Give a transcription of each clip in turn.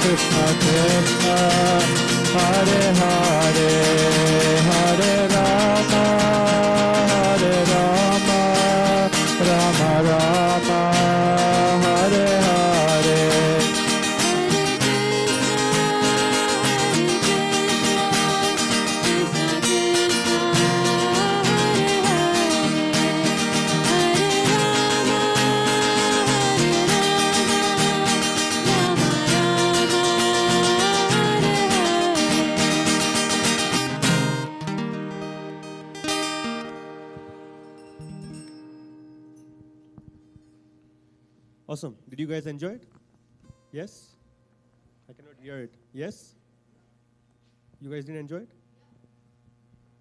Krishna Krishna, Hare Hare, Hare Rama, Hare Rama, Rama Rama, Hare Hare. Awesome. Did you guys enjoy it? Yes? I cannot hear it. Yes? You guys didn't enjoy it?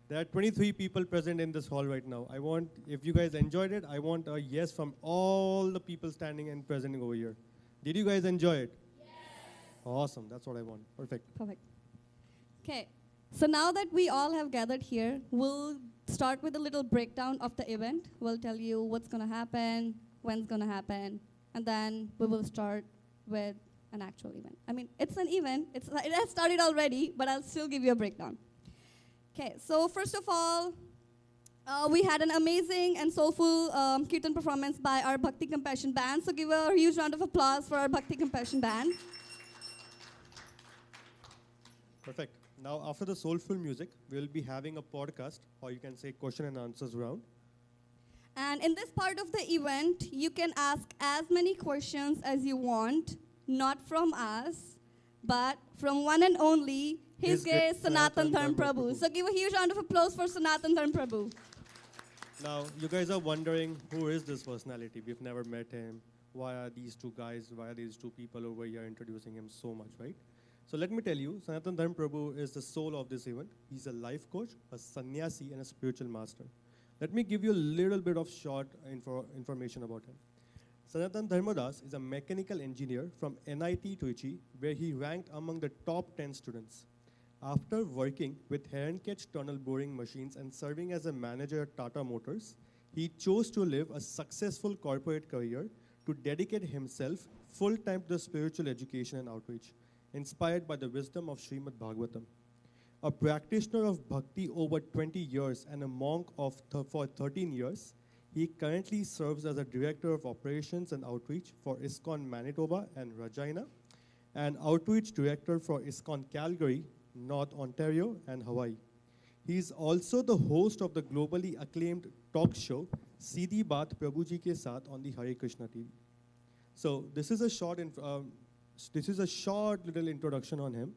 There are 23 people present in this hall right now. I want, if you guys enjoyed it, I want a yes from all the people standing and presenting over here. Did you guys enjoy it? Yes. Awesome. That's what I want. Perfect. Perfect. Okay. So now that we all have gathered here, we'll start with a little breakdown of the event. We'll tell you what's going to happen, when's going to happen, and then we will start with an actual event. I mean, it's an event. It has started already, but I'll still give you a breakdown. Okay, so first of all, we had an amazing and soulful Kirtan performance by our Bhakti Compassion Band. So give a huge round of applause for our Bhakti Compassion Band. Perfect. Now, after the soulful music, we'll be having a podcast, or you can say question and answers round. And in this part of the event, you can ask as many questions as you want, not from us, but from one and only His Grace Sanatan Dharm Prabhu. So give a huge round of applause for Sanatan Dharm Prabhu. Now, you guys are wondering, who is this personality? We've never met him. Why are these two guys, why are these two people over here introducing him so much, right? So let me tell you, Sanatan Dharm Prabhu is the soul of this event. He's a life coach, a sannyasi, and a spiritual master. Let me give you a little bit of short information about him. Sanatan Dharmadas is a mechanical engineer from NIT Trichy, where he ranked among the top 10 students. After working with Herrenkecht tunnel boring machines and serving as a manager at Tata Motors, he chose to live a successful corporate career to dedicate himself full-time to the spiritual education and outreach, inspired by the wisdom of Srimad Bhagavatam. A practitioner of bhakti over 20 years and a monk for 13 years, he currently serves as a director of operations and outreach for ISKCON Manitoba and Regina, and outreach director for ISKCON Calgary, North Ontario, and Hawaii. He is also the host of the globally acclaimed talk show Seedhi Baat Prabhuji Ke Saath on the Hare Krishna TV. So this is a short little introduction on him.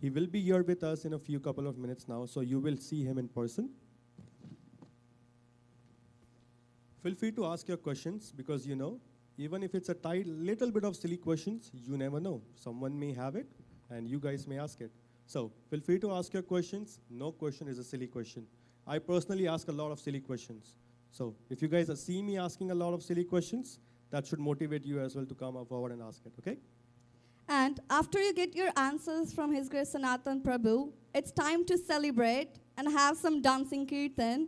He will be here with us in a couple of minutes now, so you will see him in person. Feel free to ask your questions, because you know, even if it's a little bit of silly questions, you never know. Someone may have it, and you guys may ask it. So feel free to ask your questions. No question is a silly question. I personally ask a lot of silly questions. So if you guys see me asking a lot of silly questions, that should motivate you as well to come forward and ask it, okay? And after you get your answers from His Grace Sanatan Prabhu, it's time to celebrate and have some dancing kirtan,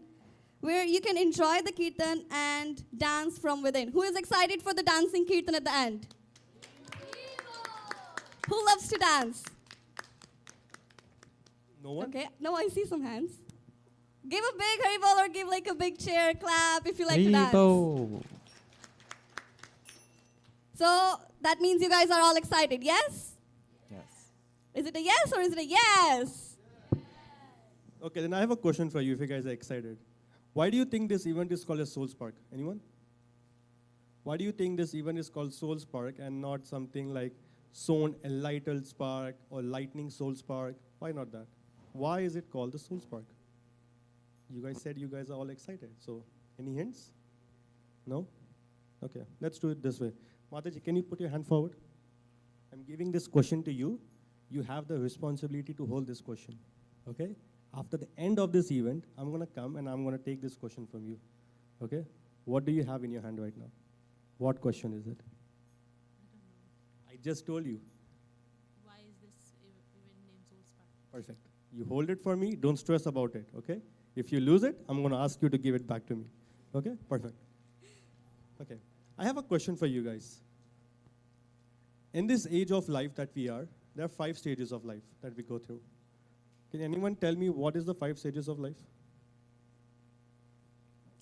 where you can enjoy the kirtan and dance from within. Who is excited for the dancing kirtan at the end? Who loves to dance? No one? Okay, no, I see some hands. Give a big Haribol or give like a big chair clap if you like to dance. So that means you guys are all excited, yes? Yes. Is it a yes or is it a yes? Okay, then I have a question for you if you guys are excited. Why do you think this event is called a Soul Spark? Anyone? Why do you think this event is called Soul Spark and not something like Sown Enlightened Spark or Lightning Soul Spark? Why not that? Why is it called the Soul Spark? You guys said you guys are all excited. So, any hints? No? Okay, let's do it this way. Mataji, can you put your hand forward? I'm giving this question to you. You have the responsibility to hold this question, okay? After the end of this event, I'm going to come and I'm going to take this question from you, okay? What do you have in your hand right now? What question is it? I just told you. Why is this event named Soul Spark? Perfect. You hold it for me. Don't stress about it, okay? If you lose it, I'm going to ask you to give it back to me, okay? Perfect. Okay. I have a question for you guys. In this age of life that we are, there are 5 stages of life that we go through. Can anyone tell me what is the 5 stages of life?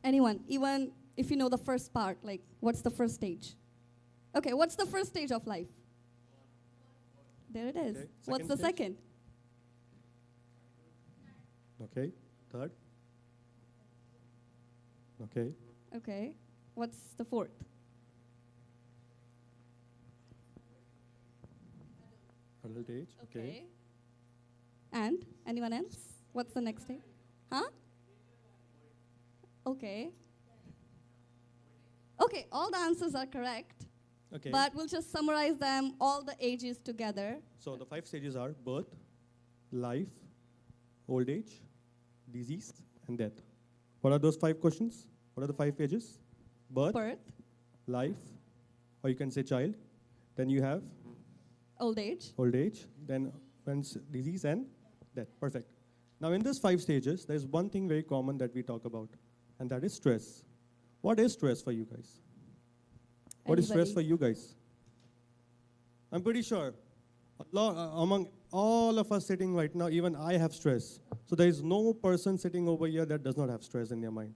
Anyone, even if you know the first part, like what's the first stage? Okay, what's the first stage of life? There it is. Okay, What's the stage? second? Okay. Third? Okay. Okay. What's the fourth? Adult age. Okay. And anyone else? What's the next stage? Huh? Okay. Okay, all the answers are correct, Okay. but we'll just summarize them, all the ages together. So the 5 stages are birth, life, old age, disease, and death. What are those 5 questions? What are the 5 ages? Birth, Life, or you can say child. Then you have old age, old age. Then when's disease and death. Perfect. Now in these 5 stages, there's one thing very common that we talk about, and that is stress. What is stress for you guys? What is stress for Anybody? you guys? I'm pretty sure among all of us sitting right now, even I have stress. So there is no person sitting over here that does not have stress in their mind.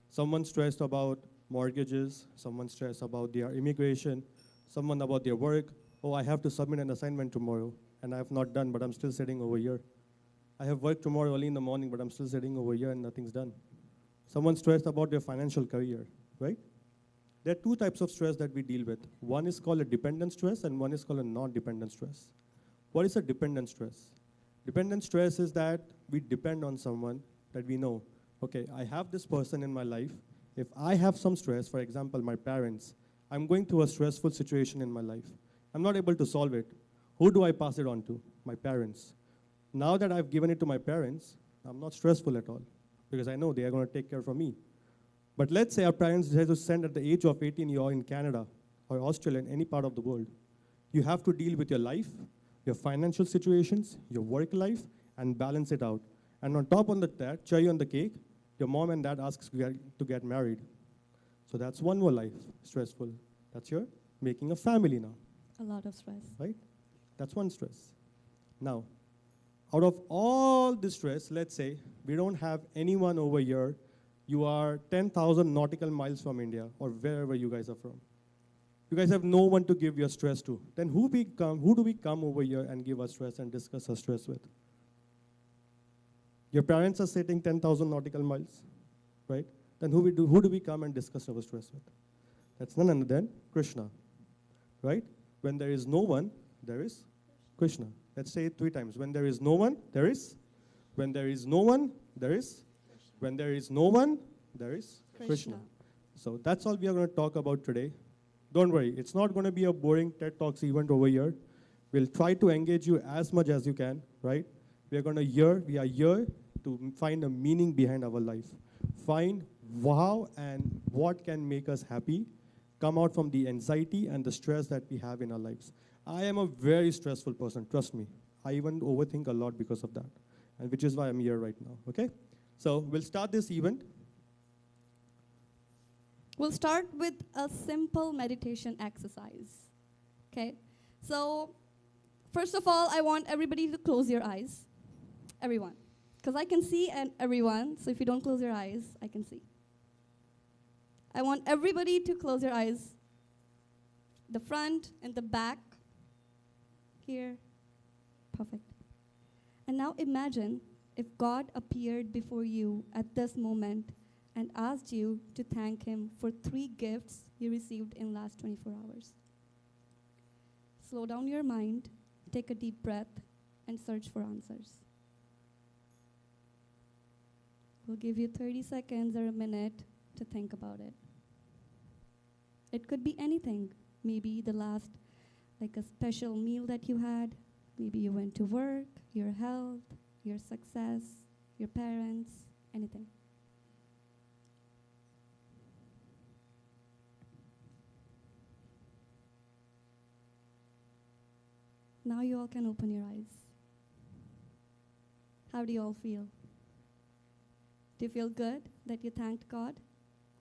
Someone stressed about mortgages, someone stressed about their immigration, someone about their work. Oh, I have to submit an assignment tomorrow, and I have not done, but I'm still sitting over here. I have work tomorrow early in the morning, but I'm still sitting over here and nothing's done. Someone stressed about their financial career, right? There are 2 types of stress that we deal with. One is called a dependent stress, and one is called a non-dependent stress. What is a dependent stress? Dependent stress is that we depend on someone that we know. Okay, I have this person in my life. If I have some stress, for example, my parents, I'm going through a stressful situation in my life. I'm not able to solve it. Who do I pass it on to? My parents. Now that I've given it to my parents, I'm not stressful at all because I know they are going to take care of me. But let's say our parents decide to send at the age of 18, you're in Canada or Australia, in any part of the world. You have to deal with your life, your financial situations, your work life, and balance it out. And on top of that, cherry on the cake, your mom and dad asks to get married. So that's one more life, stressful. That's your making a family now, A lot of stress. right? That's one stress. Now, out of all this stress, let's say we don't have anyone over here. You are 10,000 nautical miles from India or wherever you guys are from. You guys have no one to give your stress to. Then who do we come over here and give our stress and discuss our stress with? Your parents are sitting 10,000 nautical miles, right? Then who do we come and discuss our stress with? That's none other than Krishna, right? When there is no one, there is Krishna. Let's say it 3 times. When there is no one, there is. When there is no one, there is. When there is no one, there is Krishna. So that's all we are going to talk about today. Don't worry, it's not going to be a boring TED Talks event over here. We'll try to engage you as much as you can, right? We are here to find a meaning behind our life. Find how and what can make us happy, come out from the anxiety and the stress that we have in our lives. I am a very stressful person, trust me. I even overthink a lot because of that, and which is why I'm here right now, okay? So we'll start this event. We'll start with a simple meditation exercise. Okay? So, first of all, I want everybody to close your eyes. Everyone. Because I can see everyone, so if you don't close your eyes, I can see. I want everybody to close your eyes. The front and the back. Here. Perfect. And now imagine if God appeared before you at this moment and asked you to thank him for 3 gifts you received in last 24 hours. Slow down your mind, take a deep breath, and search for answers. We'll give you 30 seconds or a minute to think about it. It could be anything. Maybe the last, like a special meal that you had. Maybe you went to work, your health, your success, your parents, anything. Now you all can open your eyes. How do you all feel? Do you feel good that you thanked God?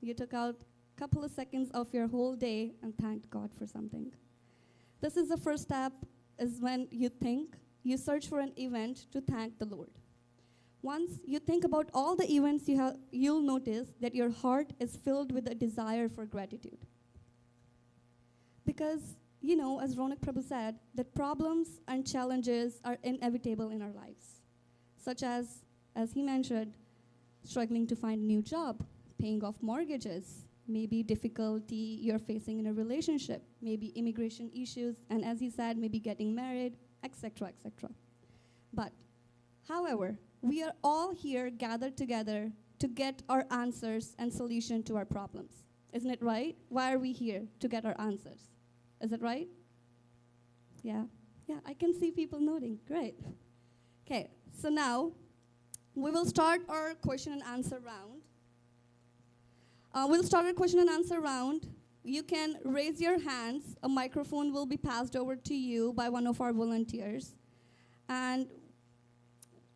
You took out a couple of seconds of your whole day and thanked God for something. this is the first step, is when you think, you search for an event to thank the Lord. Once you think about all the events you have, you'll notice that your heart is filled with a desire for gratitude. Because, you know, as Ronak Prabhu said, that problems and challenges are inevitable in our lives, such as he mentioned, struggling to find a new job, paying off mortgages, maybe difficulty you're facing in a relationship, maybe immigration issues, and as he said, maybe getting married, etc., etc. But, however, we are all here gathered together to get our answers and solution to our problems. Isn't it right? Why are we here? To get our answers. Is it right? Yeah. Yeah, I can see people nodding. Great. Okay, so now we will start our question and answer round. We'll start our question and answer round. You can raise your hands. A microphone will be passed over to you by one of our volunteers. And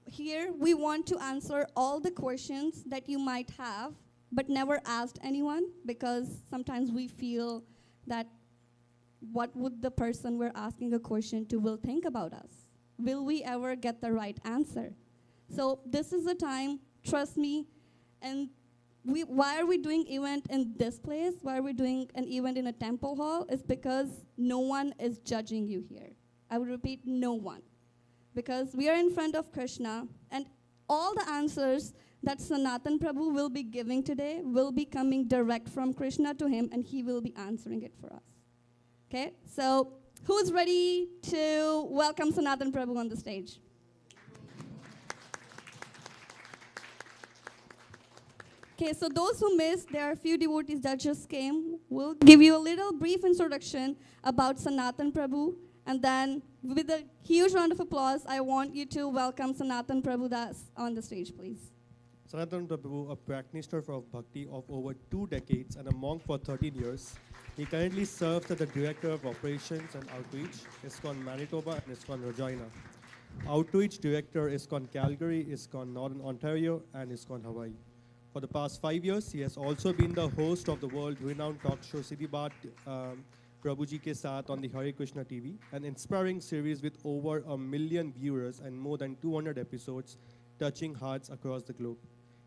here we want to answer all the questions that you might have, but never asked anyone, because sometimes we feel that what would the person we're asking a question to will think about us? Will we ever get the right answer? So this is the time, trust me, and why are we doing event in this place? Why are we doing an event in a temple hall? It's because no one is judging you here. I would repeat, no one. Because we are in front of Krishna, and all the answers that Sanatan Prabhu will be giving today will be coming direct from Krishna to him, and he will be answering it for us. Okay, so who's ready to welcome Sanatan Prabhu on the stage? Okay, so those who missed, there are a few devotees that just came. We'll give you a little brief introduction about Sanatan Prabhu, and then with a huge round of applause, I want you to welcome Sanatan Prabhu Das on the stage, please. Sanatan Prabhu, a practitioner of bhakti of over 2 decades and a monk for 13 years. He currently serves as the Director of Operations and Outreach, ISKCON Manitoba and ISKCON Regina. Outreach Director, ISKCON Calgary, ISKCON Northern Ontario, and ISKCON Hawaii. For the past 5 years, he has also been the host of the world-renowned talk show Siddhi Baat Prabhuji Ke Saath on the Hare Krishna TV, an inspiring series with over 1 million viewers and more than 200 episodes touching hearts across the globe.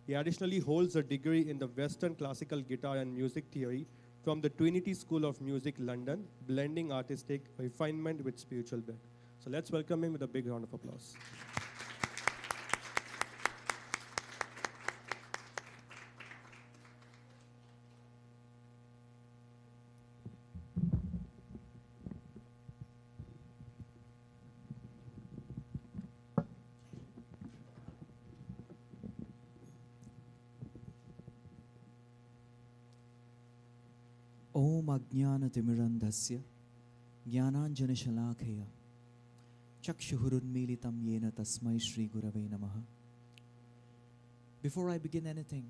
He additionally holds a degree in the Western Classical Guitar and Music Theory from the Trinity School of Music, London, blending artistic refinement with spiritual depth. So let's welcome him with a big round of applause. Om Ajnanatimirandhasya Jnananjanashalakaya Chakshuhurunmilitam Yena Tasmai Shri Gurave Namaha. Before I begin anything,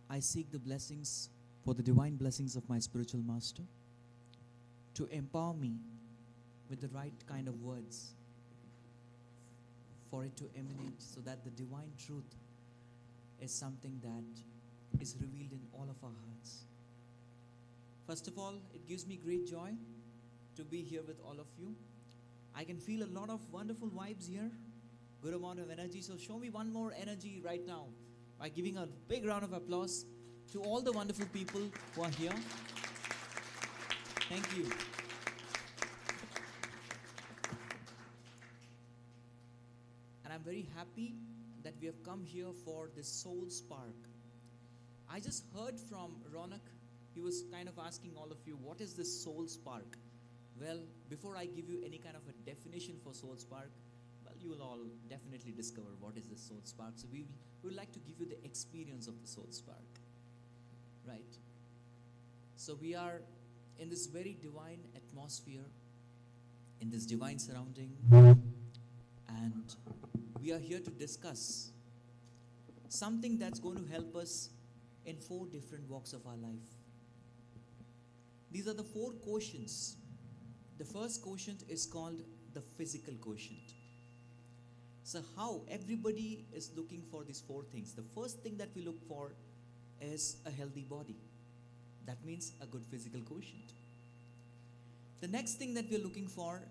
I seek the blessings, for the divine blessings of my spiritual master, to empower me with the right kind of words for it to emanate, so that the divine truth is something that is revealed in all of our hearts. First of all, it gives me great joy to be here with all of you. I can feel a lot of wonderful vibes here, good amount of energy. So show me one more energy right now by giving a big round of applause to all the wonderful people who are here. Thank you. And I'm very happy that we have come here for this Soul Spark. I just heard from Ronak. He was kind of asking all of you, what is this Soul Spark? Well, before I give you any kind of a definition for Soul Spark, well, you will all definitely discover what is this Soul Spark. So we would like to give you the experience of the Soul Spark, right? So we are in this very divine atmosphere, in this divine surrounding, and we are here to discuss something that's going to help us in 4 different walks of our life. These are the 4 quotients. The first quotient is called the physical quotient. So how everybody is looking for these 4 things. The first thing that we look for is a healthy body. That means a good physical quotient. The next thing that we're looking for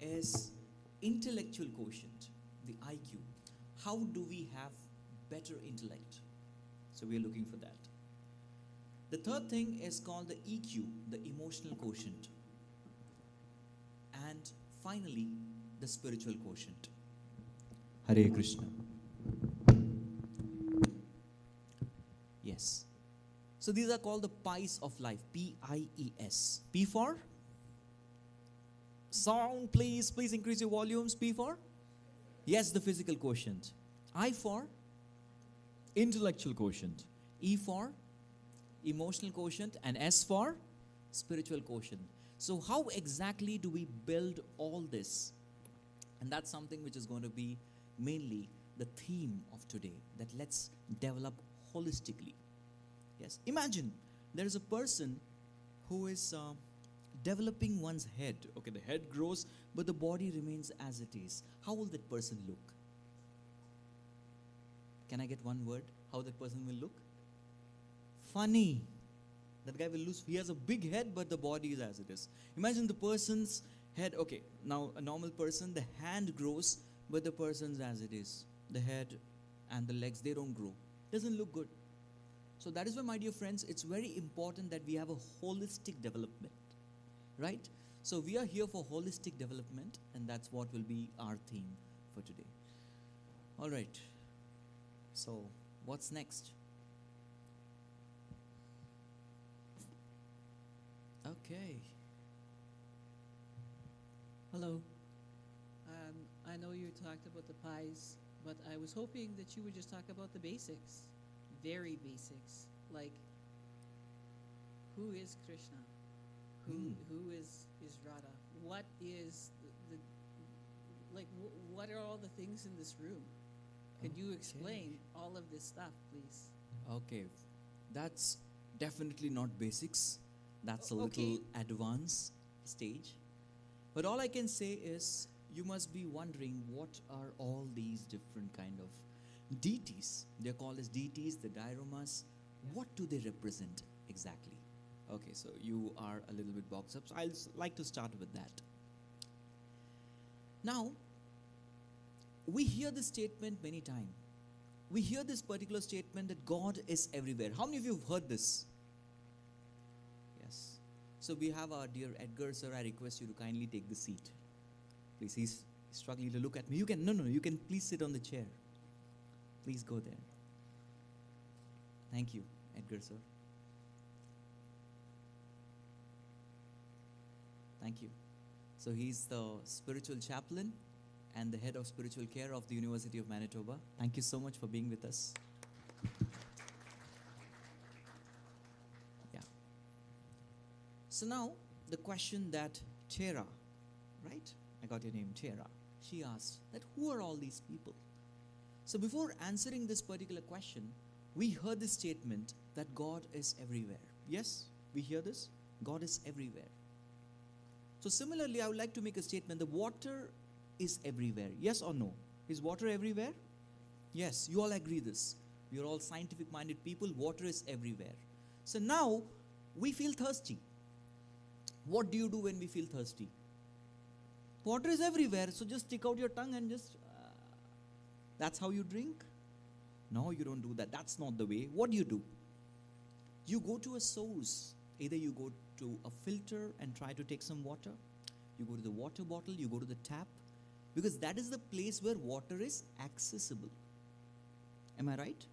is intellectual quotient, the IQ. How do we have better intellect? So we're looking for that. The third thing is called the EQ, the emotional quotient. And finally, the spiritual quotient. Hare Krishna. Yes. So these are called the pies of life. P-I-E-S. P for? Sound, please. Please increase your volumes. P for? Yes, the physical quotient. I for? Intellectual quotient. E for? Emotional quotient. And S for? Spiritual quotient. So how exactly do we build all this? And that's something which is going to be mainly the theme of today, that let's develop holistically. Yes, imagine there is a person who is developing one's head. Okay, the head grows, but the body remains as it is. How will that person look? Can I get one word? How that person will look? Funny. That guy will lose. He has a big head, but the body is as it is. Imagine the person's head. Okay, now a normal person, the hand grows, but the person's as it is. The head and the legs, they don't grow. Doesn't look good. So that is why, my dear friends, it's very important that we have a holistic development. Right? So we are here for holistic development, and that's what will be our theme for today. All right. So what's next? Okay. Hello. I know you talked about the pies, but I was hoping that you would just talk about the basics, very basics, like who is Krishna, who is Radha, what is the like what are all the things in this room? Could you explain all of this stuff, please? Okay, that's definitely not basics. That's a Okay. little advanced stage. But all I can say is you must be wondering what are all these different kind of deities. They're called as deities, the dioramas. What do they represent exactly? Okay, so you are a little bit boxed up. So I'll like to start with that. Now, we hear this statement many times. We hear this particular statement that God is everywhere. How many of you have heard this? Yes. So we have our dear Edgar, sir. I request you to kindly take the seat. Please, he's struggling to look at me. You can, no, you can please sit on the chair. Please go there. Thank you, Edgar, sir. Thank you. So he's the spiritual chaplain and the head of spiritual care of the University of Manitoba. Thank you so much for being with us. Yeah. So now, the question that Tara, right? I got your name, Tara. She asked that who are all these people? So before answering this particular question, we heard this statement that God is everywhere. Yes, we hear this? God is everywhere. So similarly, I would like to make a statement. The water is everywhere. Yes or no? Is water everywhere? Yes, you all agree this. We are all scientific-minded people. Water is everywhere. So now, we feel thirsty. What do you do when we feel thirsty? Water is everywhere, so just stick out your tongue and just... that's how you drink? No, you don't do that. That's not the way. What do? You go to a source. Either you go to a filter and try to take some water. You go to the water bottle. You go to the tap. Because that is the place where water is accessible. Am I right?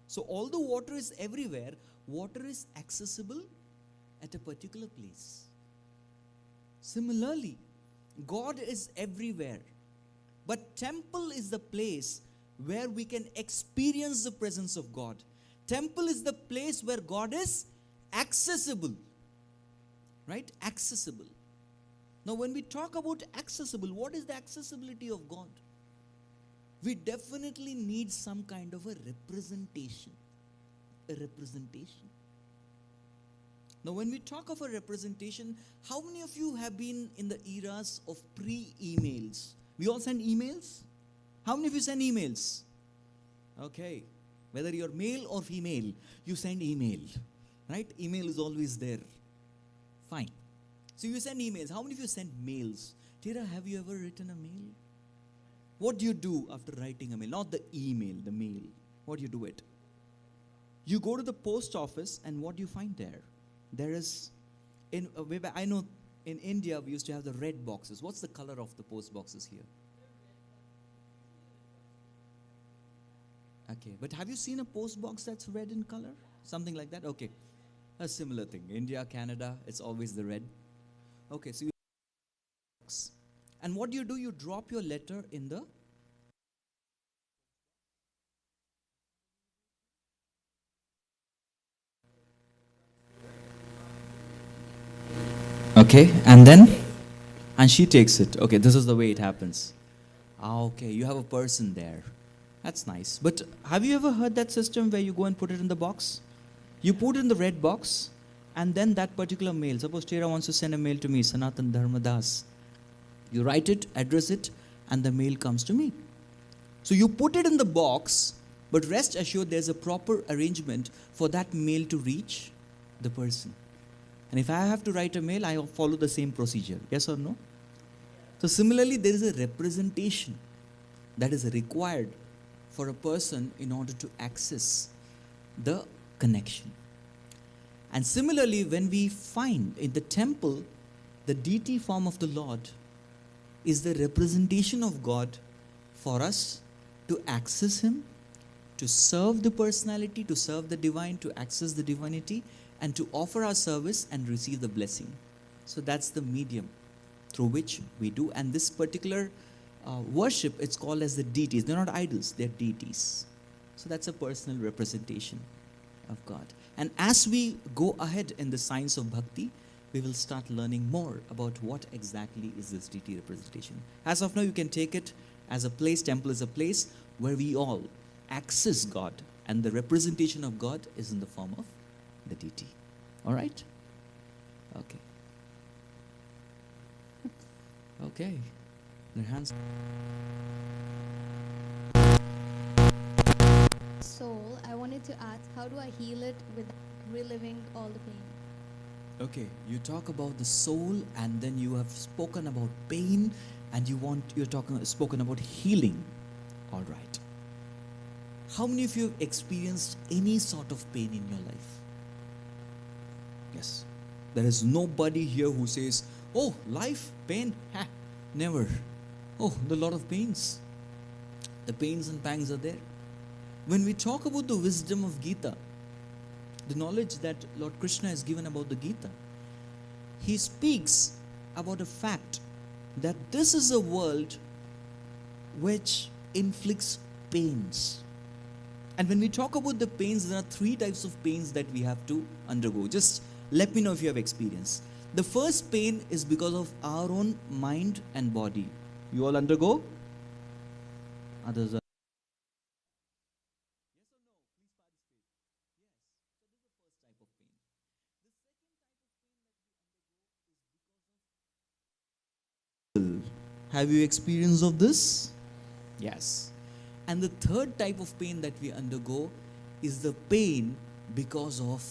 So although water is everywhere, water is accessible at a particular place. Similarly, God is everywhere. But temple is the place where we can experience the presence of God. Temple is the place where God is accessible. Right? Accessible. Now when we talk about accessible, what is the accessibility of God? We definitely need some kind of a representation. A representation. Now when we talk of a representation, how many of you have been in the eras of pre-emails? We all send emails? How many of you send emails? Okay. Whether you're male or female, you send email. Right? Email is always there. Fine. So you send emails. How many of you send mails? Tira, have you ever written a mail? What do you do after writing a mail? Not the email, the mail. What do you do it? You go to the post office, and what do you find there? There is, I know in India we used to have the red boxes. What's the color of the post boxes here? Okay, but have you seen a post box that's red in color? Something like that? Okay, a similar thing. India, Canada, it's always the red. Okay, so you box. And what do? You drop your letter in the okay, and she takes it. Okay, this is the way it happens. Okay, you have a person there. That's nice. But have you ever heard that system where you go and put it in the box? You put it in the red box, and then that particular mail, suppose Tera wants to send a mail to me, Sanatan Dharmadas. You write it, address it, and the mail comes to me. So you put it in the box, but rest assured there's a proper arrangement for that mail to reach the person. And if I have to write a mail, I follow the same procedure. Yes or no? So similarly, there is a representation that is required for a person in order to access the connection. And similarly, when we find in the temple, the deity form of the Lord is the representation of God for us to access Him, to serve the personality, to serve the divine, to access the divinity, and to offer our service and receive the blessing. So that's the medium through which we do. And this particular worship, it's called as the deities. They're not idols, they're deities. So that's a personal representation of God. And as we go ahead in the science of bhakti, we will start learning more about what exactly is this deity representation. As of now, you can take it as a place. Temple is a place where we all access God, and the representation of God is in the form of the deity. All right? Okay. Okay. Their hands. Soul, I wanted to ask, how do I heal it without reliving all the pain? Okay, you talk about the soul, and then you have spoken about pain, and spoken about healing. All right. How many of you have experienced any sort of pain in your life? Yes. There is nobody here who says, oh, life, pain, never. Oh, the lot of pains. The pains and pangs are there. When we talk about the wisdom of Gita, the knowledge that Lord Krishna has given about the Gita, he speaks about a fact that this is a world which inflicts pains. And when we talk about the pains, there are 3 types of pains that we have to undergo. Just let me know if you have experience. The first pain is because of our own mind and body. You all undergo? Others are. Have you experience of this? Yes. And the third type of pain that we undergo is the pain because of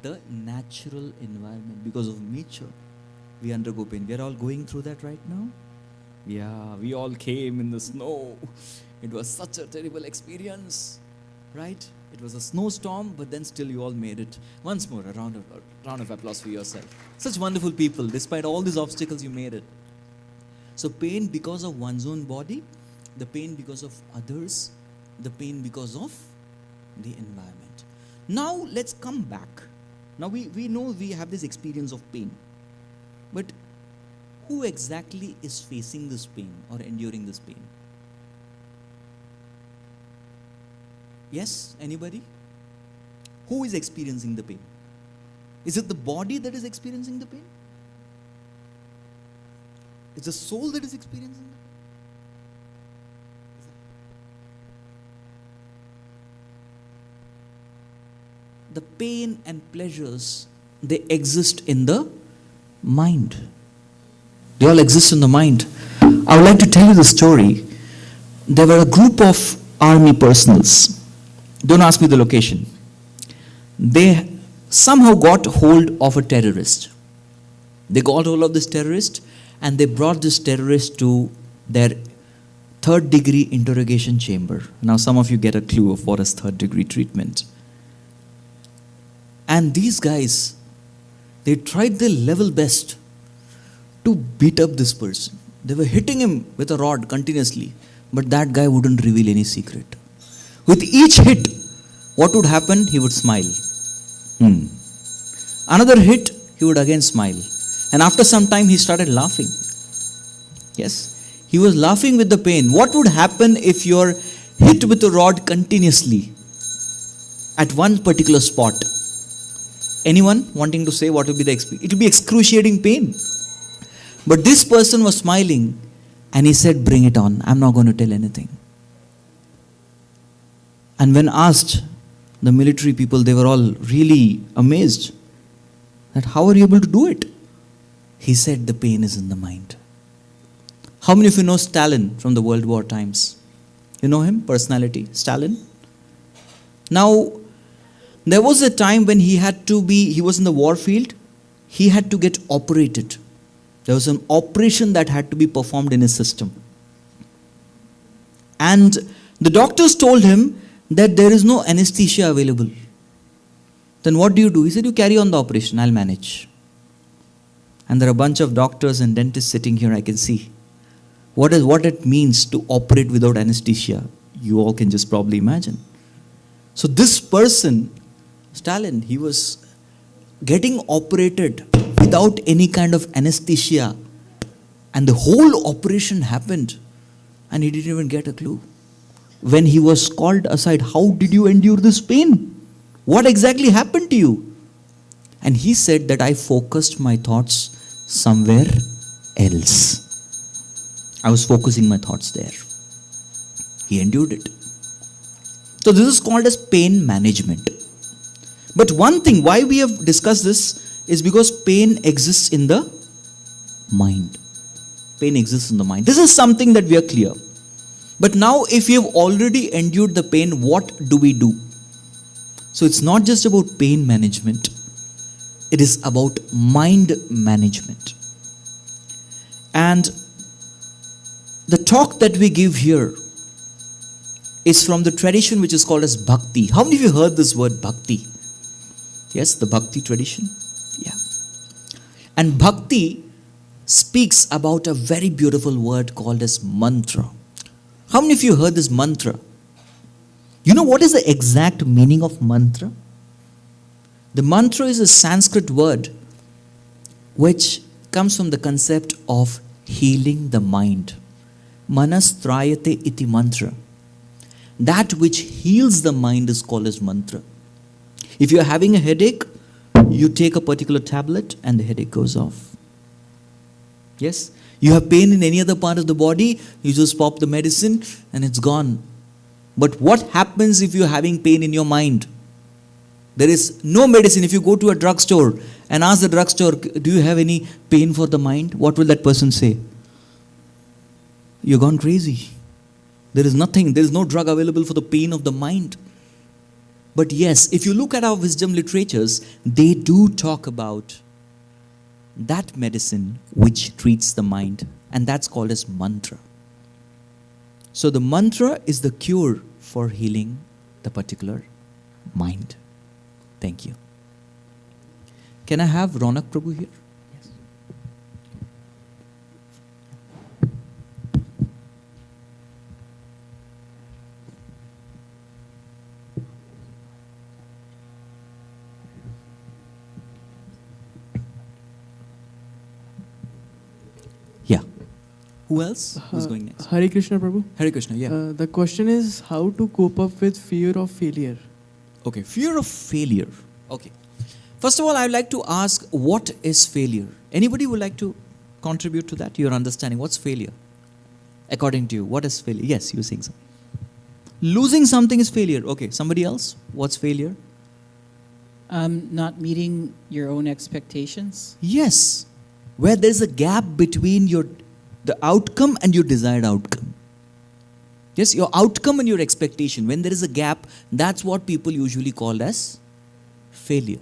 the natural environment, because of nature. We undergo pain. We are all going through that right now. Yeah, we all came in the snow. It was such a terrible experience, right? It was a snowstorm, but then still you all made it. Once more, a round of applause for yourself. Such wonderful people. Despite all these obstacles, you made it. So pain because of one's own body, the pain because of others, the pain because of the environment. Now let's come back. Now we know we have this experience of pain. But who exactly is facing this pain or enduring this pain? Yes? Anybody? Who is experiencing the pain? Is it the body that is experiencing the pain? It's the soul that is experiencing it. The pain and pleasures, they exist in the mind. They all exist in the mind. I would like to tell you the story. There were a group of army personals. Don't ask me the location. They somehow got hold of a terrorist. They got hold of this terrorist and they brought this terrorist to their third-degree interrogation chamber. Now some of you get a clue of what is third-degree treatment. And these guys, they tried their level best to beat up this person. They were hitting him with a rod continuously, but that guy wouldn't reveal any secret. With each hit, what would happen? He would smile. Another hit, he would again smile. And after some time, he started laughing. Yes, he was laughing with the pain. What would happen if you're hit with a rod continuously at one particular spot? Anyone wanting to say what will be the experience? It will be excruciating pain. But this person was smiling and he said, bring it on. I'm not going to tell anything. And when asked, the military people, they were all really amazed that how are you able to do it? He said, the pain is in the mind. How many of you know Stalin from the World War times? You know him, personality, Stalin? Now, there was a time when he was in the war field, he had to get operated. There was an operation that had to be performed in his system. And the doctors told him that there is no anesthesia available. Then what do? He said, you carry on the operation, I'll manage. And there are a bunch of doctors and dentists sitting here, I can see. What it means to operate without anesthesia, you all can just probably imagine. So this person, Stalin, he was getting operated without any kind of anesthesia. And the whole operation happened and he didn't even get a clue. When he was called aside, how did you endure this pain? What exactly happened to you? And he said that I focused my thoughts somewhere else. I was focusing my thoughts there. He endured it. So this is called as pain management. But one thing, why we have discussed this is because pain exists in the mind. Pain exists in the mind. This is something that we are clear. But now if you have already endured the pain, what do we do? So it's not just about pain management. It is about mind management. And the talk that we give here is from the tradition which is called as Bhakti. How many of you heard this word Bhakti? Yes, the Bhakti tradition. Yeah. And Bhakti speaks about a very beautiful word called as mantra. How many of you heard this mantra? You know what is the exact meaning of mantra? The mantra is a Sanskrit word which comes from the concept of healing the mind. Manas trayate iti mantra. That which heals the mind is called as mantra. If you are having a headache, you take a particular tablet and the headache goes off. Yes? You have pain in any other part of the body, you just pop the medicine and it's gone. But what happens if you're having pain in your mind? There is no medicine. If you go to a drugstore and ask the drugstore, do you have any pain for the mind? What will that person say? You're gone crazy. There is nothing, there is no drug available for the pain of the mind. But yes, if you look at our wisdom literatures, they do talk about that medicine which treats the mind, and that's called as mantra. So the mantra is the cure for healing the particular mind. Thank you. Can I have Ronak Prabhu here? Yeah. Who else? Who's going next? Hare Krishna Prabhu. Hare Krishna, yeah. The question is how to cope up with fear of failure. Okay, fear of failure. Okay. First of all, I would like to ask, what is failure? Anybody would like to contribute to that? Your understanding. What's failure? According to you, what is failure? Yes, you were saying something. Losing something is failure. Okay, somebody else? What's failure? Not meeting your own expectations. Yes. Where there's a gap between the outcome and your desired outcome. Yes, your outcome and your expectation. When there is a gap, that's what people usually call as failure.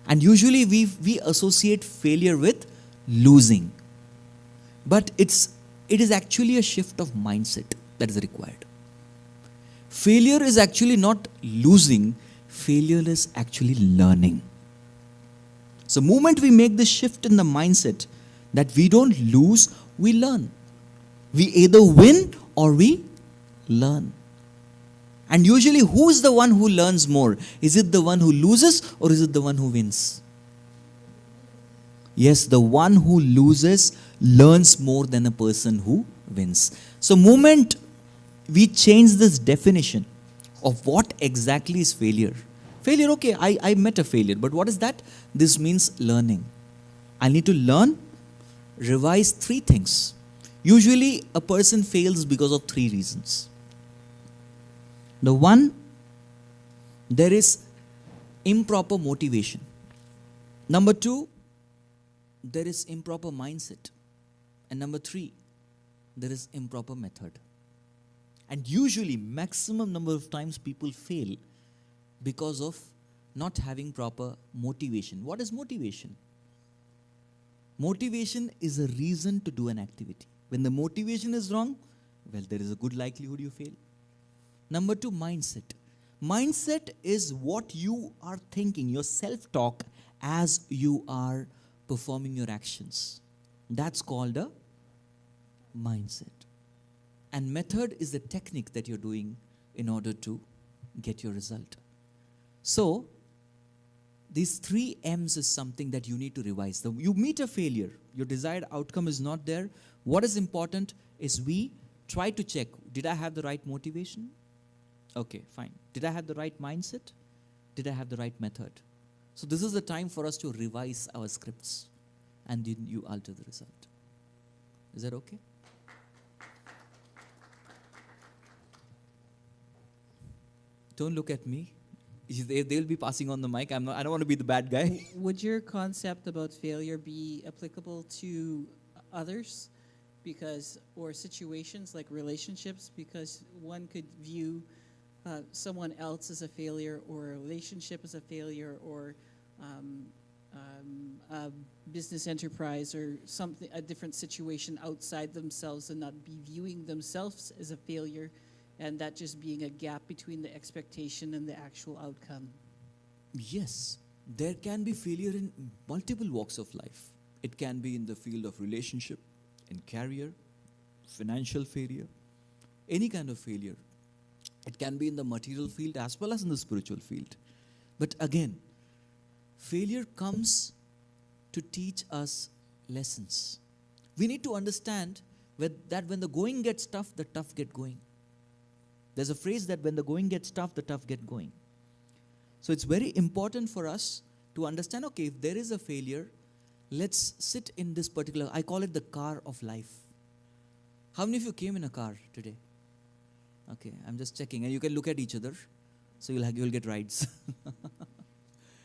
And usually we associate failure with losing. But it is actually a shift of mindset that is required. Failure is actually not losing, failure is actually learning. So, the moment we make this shift in the mindset that we don't lose, we learn. We either win or we learn. And usually, who is the one who learns more? Is it the one who loses or is it the one who wins? Yes, the one who loses learns more than a person who wins. So, moment we change this definition of what exactly is failure. Failure, okay, I met a failure, but what is that? This means learning. I need to learn, revise 3 things. Usually, a person fails because of 3 reasons. The one, there is improper motivation. Number 2, there is improper mindset. And number 3, there is improper method. And usually, maximum number of times people fail because of not having proper motivation. What is motivation? Motivation is a reason to do an activity. When the motivation is wrong, well, there is a good likelihood you fail. Number 2, mindset. Mindset is what you are thinking, your self-talk as you are performing your actions. That's called a mindset. And method is the technique that you're doing in order to get your result. So, these 3 M's is something that you need to revise. So you meet a failure, your desired outcome is not there. What is important is we try to check, did I have the right motivation? Okay, fine. Did I have the right mindset? Did I have the right method? So this is the time for us to revise our scripts and then you alter the result. Is that okay? Don't look at me. They'll be passing on the mic. I don't want to be the bad guy. Would your concept about failure be applicable to others? Or situations like relationships? Because one could view someone else as a failure, or a relationship as a failure, or a business enterprise, or something, a different situation outside themselves, and not be viewing themselves as a failure, and that just being a gap between the expectation and the actual outcome. Yes, there can be failure in multiple walks of life. It can be in the field of relationship, in career, financial failure, any kind of failure. It can be in the material field as well as in the spiritual field. But again, failure comes to teach us lessons. We need to understand that when the going gets tough, the tough get going. There's a phrase that when the going gets tough, the tough get going. So it's very important for us to understand, okay, if there is a failure, let's sit in this particular, I call it the car of life. How many of you came in a car today? Okay, I'm just checking. And you can look at each other, so you'll get rides.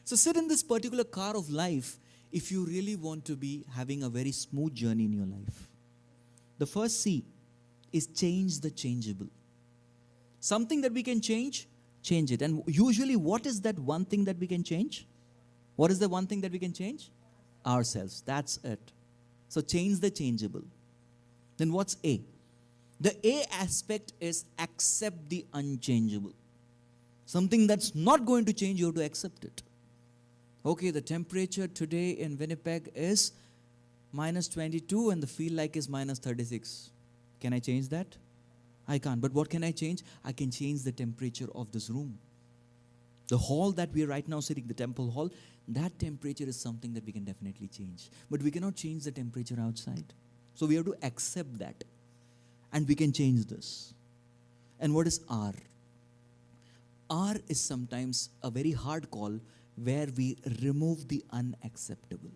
So sit in this particular car of life if you really want to be having a very smooth journey in your life. The first C is change the changeable. Something that we can change it. And usually, what is that one thing that we can change? What is the one thing that we can change? Ourselves. That's it. So change the changeable. Then what's A? The A aspect is accept the unchangeable. Something that's not going to change, you have to accept it. Okay, the temperature today in Winnipeg is minus 22 and the feel like is minus 36. Can I change that? I can't. But what can I change? I can change the temperature of this room. The hall that we are right now sitting, the temple hall, that temperature is something that we can definitely change. But we cannot change the temperature outside. So we have to accept that. And we can change this. And what is R? R is sometimes a very hard call where we remove the unacceptable.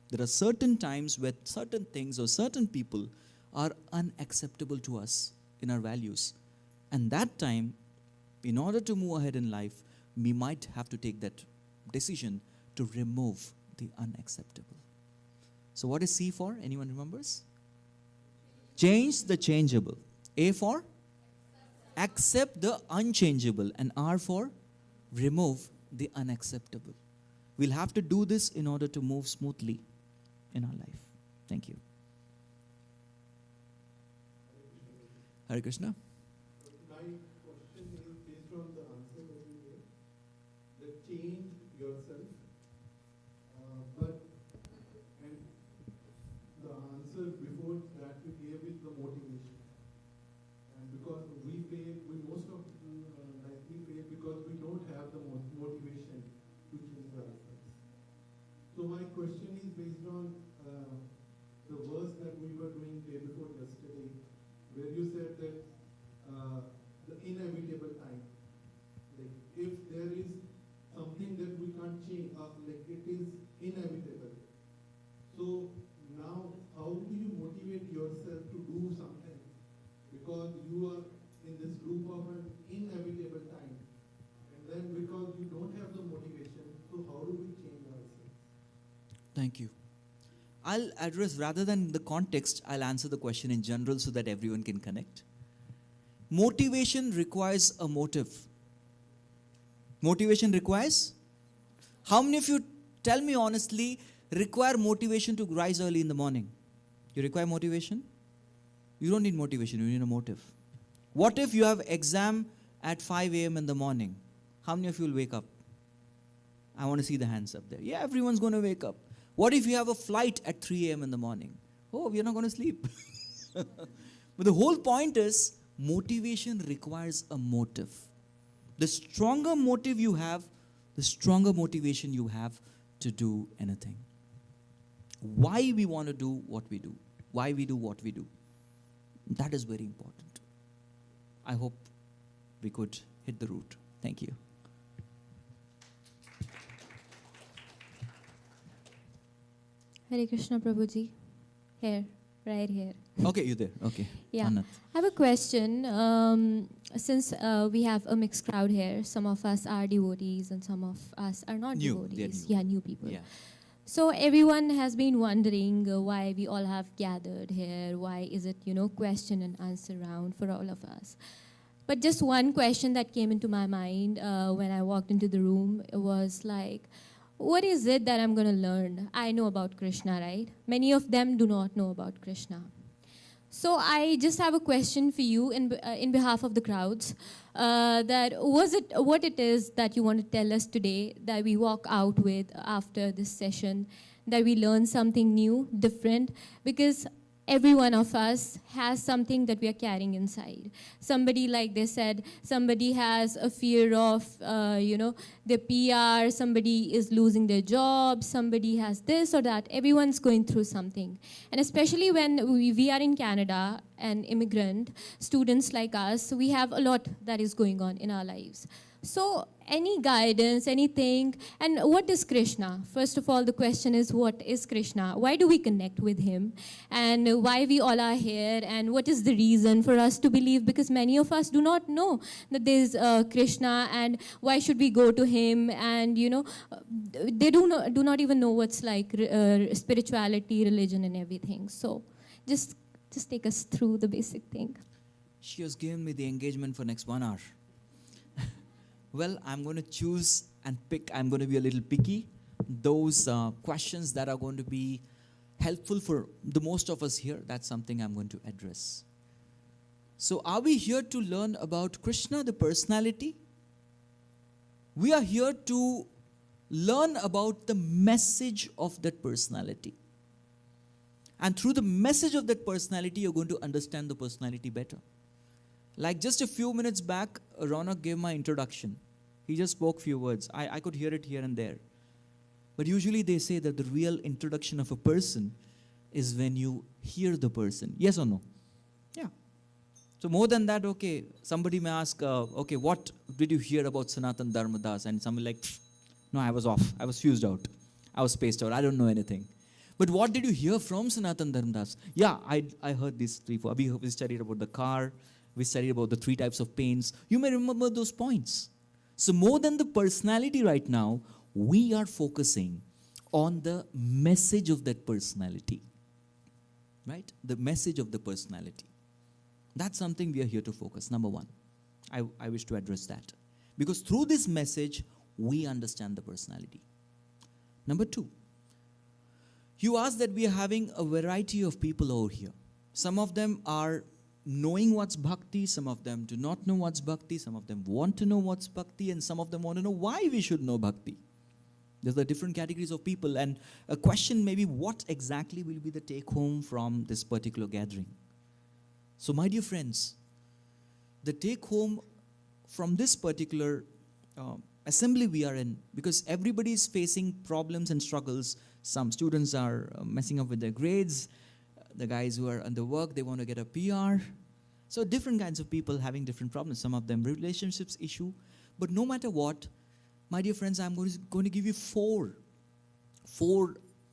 There are certain times where certain things or certain people are unacceptable to us in our values. And that time, in order to move ahead in life, we might have to take that decision to remove the unacceptable. So what is C for? Anyone remembers? Change the changeable. A for? Accept the unchangeable. And R for? Remove the unacceptable. We'll have to do this in order to move smoothly in our life. Thank you. Hare Krishna. My question is based on the answer that you gave, that change yourself, but and the answer before that you gave is the motivation. And because we fail, most of like we fail because we don't have the motivation to change ourselves. So my question is based on the verse that we were doing day before yesterday, where you said that the inevitable time, like if there is something that we can't change, like it is inevitable. So now, how do you motivate yourself to do something? Because you are in this loop of an inevitable time, and then because you don't have the motivation, so how do we change ourselves? Thank you. I'll address, rather than the context, I'll answer the question in general so that everyone can connect. Motivation requires a motive. Motivation requires? How many of you, tell me honestly, require motivation to rise early in the morning? You require motivation? You don't need motivation, you need a motive. What if you have exam at 5 a.m. in the morning? How many of you will wake up? I want to see the hands up there. Yeah, everyone's going to wake up. What if you have a flight at 3 a.m. in the morning? Oh, we're not going to sleep. But the whole point is, motivation requires a motive. The stronger motive you have, the stronger motivation you have to do anything. Why we want to do what we do. Why we do what we do. That is very important. I hope we could hit the root. Thank you. Hare Krishna Prabhuji. Here, right here. Okay, you there. Okay. Yeah. Anat. I have a question. Since we have a mixed crowd here, some of us are devotees and some of us are not New, devotees. they're new. Yeah, new people. Yeah. So everyone has been wondering why we all have gathered here. Why is it, question and answer round for all of us? But just one question that came into my mind when I walked into the room was like, what is it that I'm going to learn? I know about Krishna, right? Many of them do not know about Krishna. So I just have a question for you in behalf of the crowds. What it is that you want to tell us today that we walk out with after this session, that we learn something new, different, because every one of us has something that we are carrying inside. Somebody, like they said, somebody has a fear of, their PR, somebody is losing their job, somebody has this or that. Everyone's going through something. And especially when we are in Canada, an immigrant, students like us, we have a lot that is going on in our lives. So any guidance, anything, and what is Krishna? First of all, the question is, what is Krishna? Why do we connect with him? And why we all are here? And what is the reason for us to believe? Because many of us do not know that there is Krishna, and why should we go to him? And, they do not even know what's like spirituality, religion, and everything. So just take us through the basic thing. She has given me the engagement for next 1 hour. Well, I'm going to choose and pick. I'm going to be a little picky. Those questions that are going to be helpful for the most of us here, that's something I'm going to address. So are we here to learn about Krishna, the personality? We are here to learn about the message of that personality. And through the message of that personality, you're going to understand the personality better. Like just a few minutes back, Ronak gave my introduction. He just spoke few words. I could hear it here and there. But usually they say that the real introduction of a person is when you hear the person. Yes or no? Yeah. So more than that, okay, somebody may ask, okay, what did you hear about Sanatan Dharmadas? And somebody like, no, I was off. I was fused out. I was spaced out. I don't know anything. But what did you hear from Sanatan Dharmadas? Yeah, I heard these 3, 4. We studied about the car. We studied about the 3 types of pains. You may remember those points. So more than the personality right now, we are focusing on the message of that personality. Right? The message of the personality. That's something we are here to focus. Number 1. I wish to address that. Because through this message, we understand the personality. Number 2, you asked that we are having a variety of people over here. Some of them are knowing what's bhakti, some of them do not know what's bhakti, some of them want to know what's bhakti, and some of them want to know why we should know bhakti. There's the different categories of people, and a question may be, what exactly will be the take home from this particular gathering? So my dear friends, the take home from this particular assembly we are in, because everybody is facing problems and struggles. Some students are messing up with their grades. The guys who are under work, they want to get a PR. So different kinds of people having different problems. Some of them relationships issue. But no matter what, my dear friends, I'm going to give you four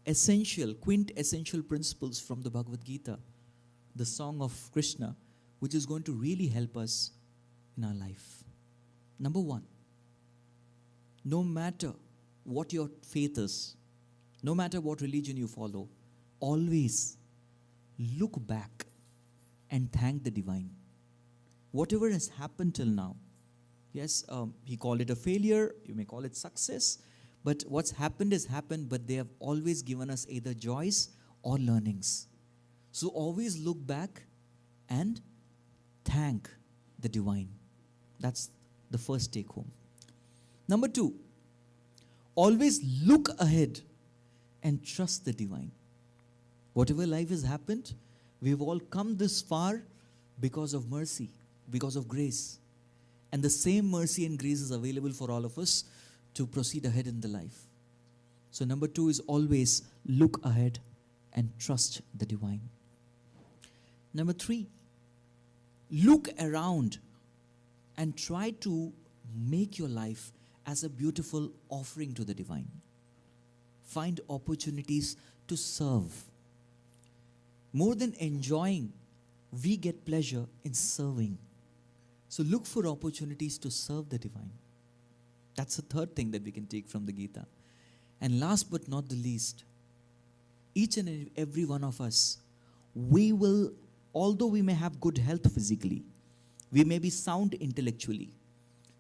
essential, quintessential principles from the Bhagavad Gita, the song of Krishna, which is going to really help us in our life. Number 1, no matter what your faith is, no matter what religion you follow, always look back and thank the divine. Whatever has happened till now, yes, he called it a failure, you may call it success, but what's happened is happened, but they have always given us either joys or learnings. So always look back and thank the divine. That's the first take home. Number 2, always look ahead and trust the divine. Whatever life has happened, we've all come this far because of mercy, because of grace. And the same mercy and grace is available for all of us to proceed ahead in the life. So number 2 is always look ahead and trust the divine. Number 3, look around and try to make your life as a beautiful offering to the divine. Find opportunities to serve. More than enjoying, we get pleasure in serving. So look for opportunities to serve the divine. That's the third thing that we can take from the Gita. And last but not the least, each and every one of us, we will, although we may have good health physically, we may be sound intellectually,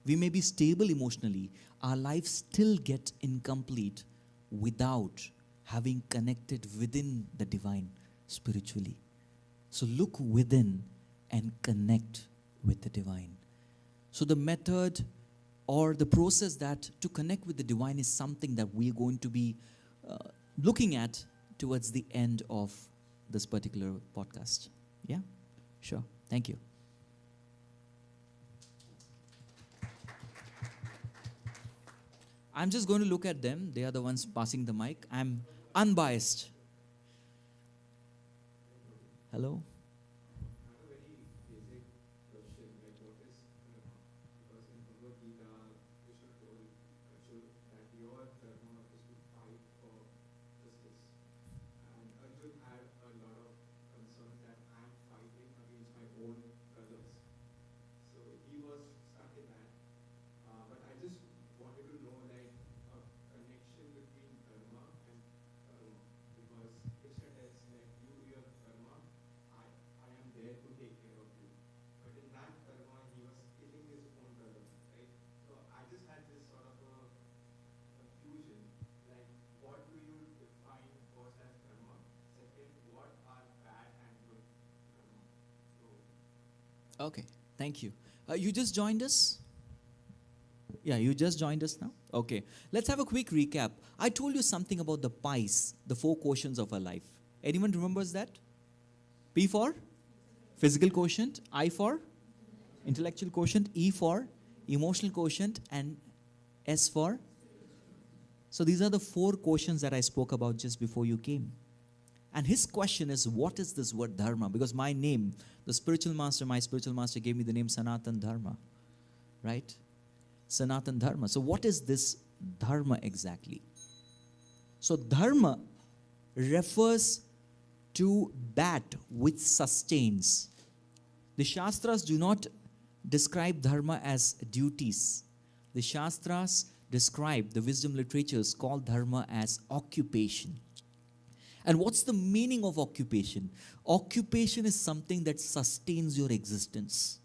we may be stable emotionally, our lives still get incomplete without having connected within the divine spiritually. So look within and connect with the divine. So the method or the process that to connect with the divine is something that we are going to be looking at towards the end of this particular podcast. Yeah? Sure. Thank you. I'm just going to look at them. They are the ones passing the mic. I'm unbiased. Hello? Okay, thank you. You just joined us? Yeah, you just joined us now? Okay, let's have a quick recap. I told you something about the pies, the 4 quotients of our life. Anyone remembers that? P for physical quotient, I for intellectual quotient, E for emotional quotient, and S for? So these are the 4 quotients that I spoke about just before you came. And his question is, what is this word dharma? Because my name, my spiritual master gave me the name Sanatan Dharma, right? Sanatan Dharma. So what is this dharma exactly? So dharma refers to that which sustains. The Shastras do not describe dharma as duties. The Shastras describe, the wisdom literatures call dharma as occupation. And what's the meaning of occupation? Occupation is something that sustains your existence.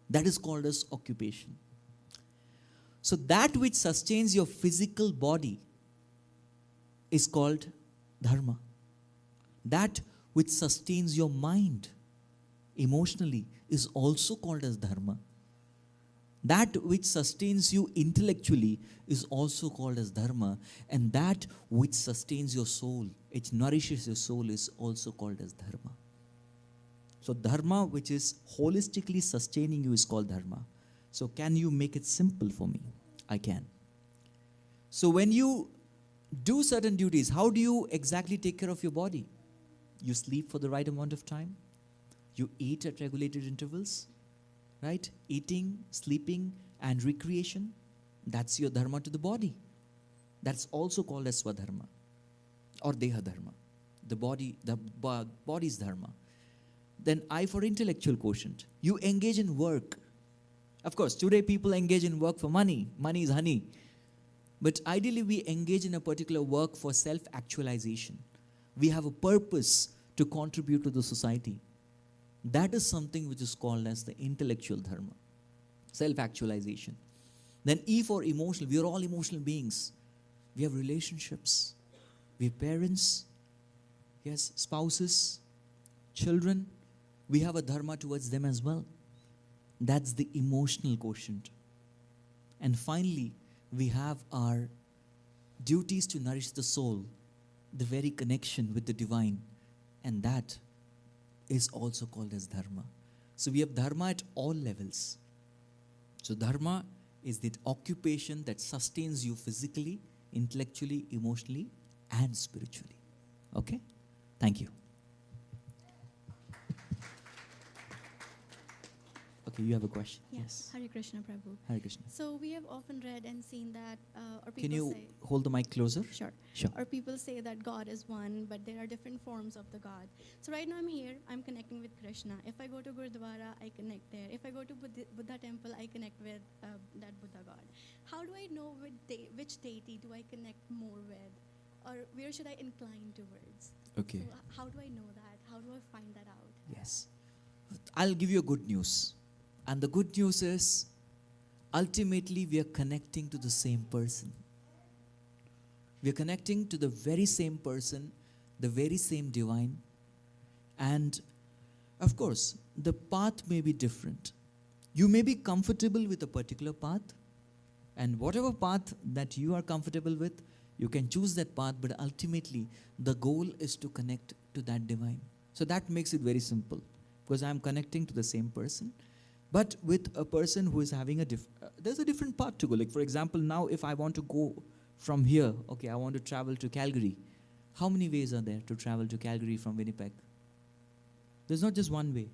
That is called as occupation. So that which sustains your physical body is called dharma. That which sustains your mind emotionally is also called as dharma. That which sustains you intellectually is also called as dharma. And that which sustains your soul, it nourishes your soul, is also called as dharma. So dharma, which is holistically sustaining you, is called dharma. So can you make it simple for me? I can. So when you do certain duties, how do you exactly take care of your body? You sleep for the right amount of time. You eat at regulated intervals. Right? Eating, sleeping, and recreation. That's your dharma to the body. That's also called as swadharma or deha dharma. The body's dharma. Then I for intellectual quotient. You engage in work. Of course, today people engage in work for money. Money is honey. But ideally we engage in a particular work for self-actualization. We have a purpose to contribute to the society. That is something which is called as the intellectual dharma, self-actualization. Then E for emotional. We are all emotional beings. We have relationships. We have parents, yes, spouses, children. We have a dharma towards them as well. That's the emotional quotient. And finally, we have our duties to nourish the soul, the very connection with the divine, and that is also called as dharma. So we have dharma at all levels. So dharma is the occupation that sustains you physically, intellectually, emotionally, and spiritually. Okay? Thank you. Okay, you have a question? Yes. Hare Krishna, Prabhu. Hare Krishna. So we have often read and seen that, or people Can you say, hold the mic closer? Sure. Sure. Or people say that God is one, but there are different forms of the God. So right now I'm here, I'm connecting with Krishna. If I go to Gurdwara, I connect there. If I go to Buddha temple, I connect with that Buddha God. How do I know which deity do I connect more with? Or where should I incline towards? Okay. So how do I know that? How do I find that out? Yes. I'll give you a good news. And the good news is, ultimately we are connecting to the same person. We are connecting to the very same person, the very same divine. And of course, the path may be different. You may be comfortable with a particular path, and whatever path that you are comfortable with, you can choose that path, but ultimately the goal is to connect to that divine. So that makes it very simple, because I'm connecting to the same person, but with a person who is having there's a different path to go. Like for example, now if I want to go from here, okay, I want to travel to Calgary. How many ways are there to travel to Calgary from Winnipeg? There's not just one way.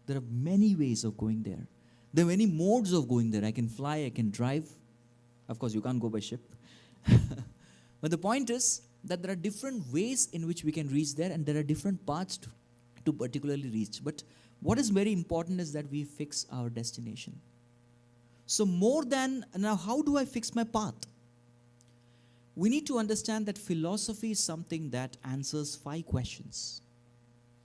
There are many ways of going there. There are many modes of going there. I can fly, I can drive. Of course, you can't go by ship. But the point is that there are different ways in which we can reach there, and there are different paths to particularly reach. But what is very important is that we fix our destination. So more than, now how do I fix my path? We need to understand that philosophy is something that answers 5 questions,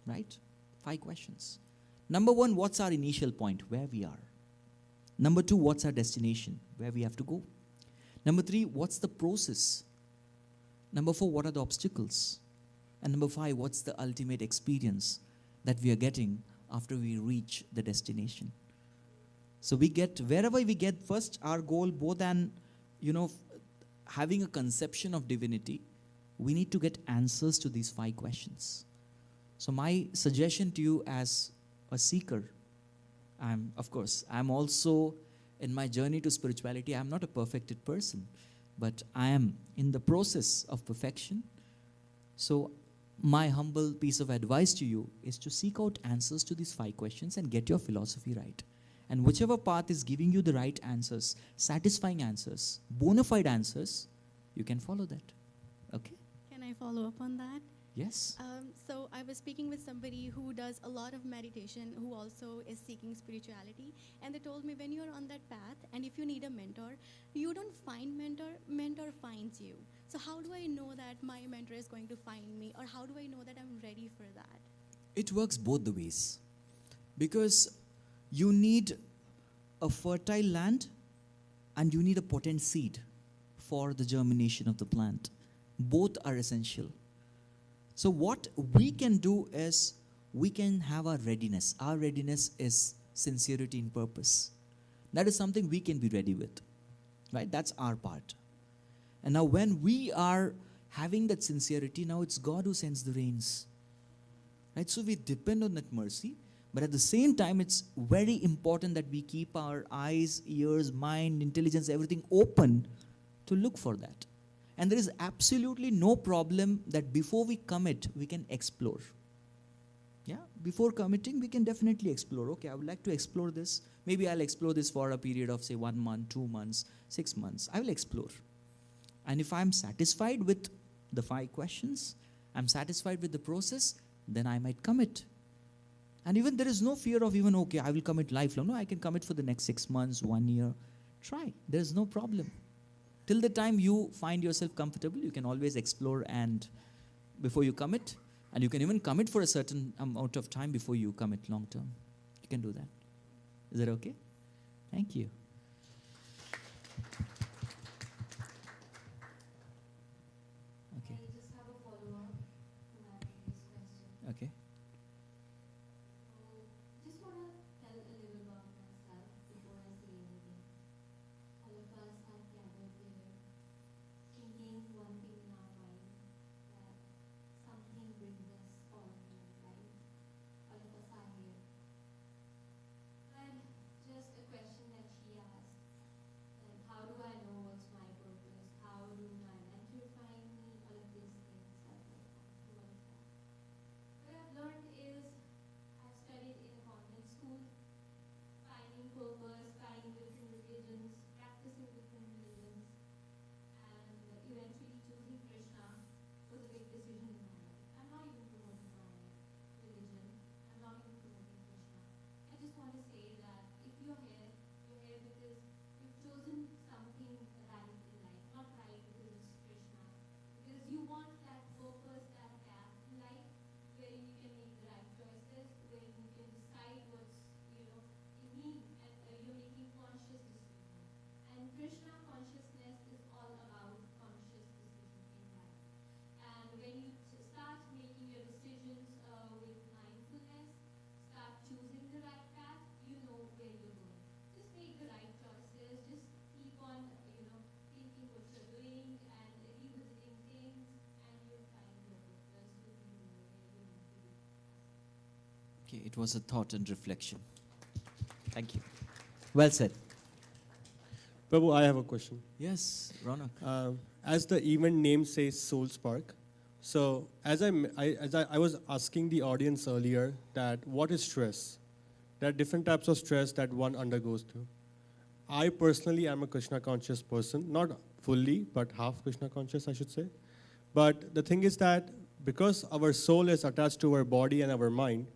right? 5 questions. Number 1, what's our initial point, where we are? Number 2, what's our destination, where we have to go? Number 3, what's the process? Number 4, what are the obstacles? And number 5, what's the ultimate experience that we are getting after we reach the destination? So we get, wherever we get, first our goal, more than, having a conception of divinity, we need to get answers to these 5 questions. So my suggestion to you as a seeker, I'm also in my journey to spirituality, I'm not a perfected person, but I am in the process of perfection. So my humble piece of advice to you is to seek out answers to these 5 questions and get your philosophy right. And whichever path is giving you the right answers, satisfying answers, bona fide answers, you can follow that. Okay? Can I follow up on that? Yes. So I was speaking with somebody who does a lot of meditation, who also is seeking spirituality, and they told me when you're on that path, and if you need a mentor, you don't find mentor finds you. So how do I know that my mentor is going to find me, or how do I know that I'm ready for that? It works both the ways, because you need a fertile land and you need a potent seed for the germination of the plant. Both are essential. So what we can do is we can have our readiness. Our readiness is sincerity in purpose. That is something we can be ready with. Right? That's our part. And now when we are having that sincerity, now it's God who sends the rains. Right? So we depend on that mercy. But at the same time, it's very important that we keep our eyes, ears, mind, intelligence, everything open to look for that. And there is absolutely no problem that before we commit, we can explore. Yeah, before committing, we can definitely explore. Okay, I would like to explore this. Maybe I'll explore this for a period of, say, 1 month, 2 months, 6 months. I will explore. And if I'm satisfied with the 5 questions, I'm satisfied with the process, then I might commit. And even there is no fear of even, okay, I will commit lifelong. No, I can commit for the next 6 months, 1 year. Try. There is no problem. Till the time you find yourself comfortable, you can always explore and before you commit. And you can even commit for a certain amount of time before you commit long term. You can do that. Is that okay? Thank you. Okay. I just have a follow-up to my previous question. Okay. Just want to tell a little about myself before I say anything. All of us have gathered here thinking one thing in our mind, that something brings us all here, right? All of us are here. And just a question that she asked, like, how do I know what's my purpose? How do my mentor find me? All of these things, stuff like that. What is that? What I've learned is I've studied in a convent school, finding purpose, finding different religions, practicing different religions, and eventually choosing Krishna was a big decision in my life. I'm not even promoting my religion. I'm not even promoting Krishna. I just want to say that if you're here because you've chosen something right in life, not right because it's Krishna, because you want that purpose, that path in life where you can make the right choices, where you can decide what's, you mean, and you're making conscious decisions. And Krishna consciousness is all about conscious decisions in life. And when you start making your decisions with mindfulness, start choosing the right path, you know where you're going. Just make the right choices, just keep on, thinking what you're doing and revisiting things, and you'll find your purpose, you'll be where you're meant to be. Okay, it was a thought and reflection. Thank you. Well said. Prabhu, I have a question. Yes, Ronak. As the event name says, Soul Spark. So as I was asking the audience earlier that what is stress? There are different types of stress that one undergoes through. I personally am a Krishna conscious person, not fully, but half Krishna conscious, I should say. But the thing is that because our soul is attached to our body and our mind,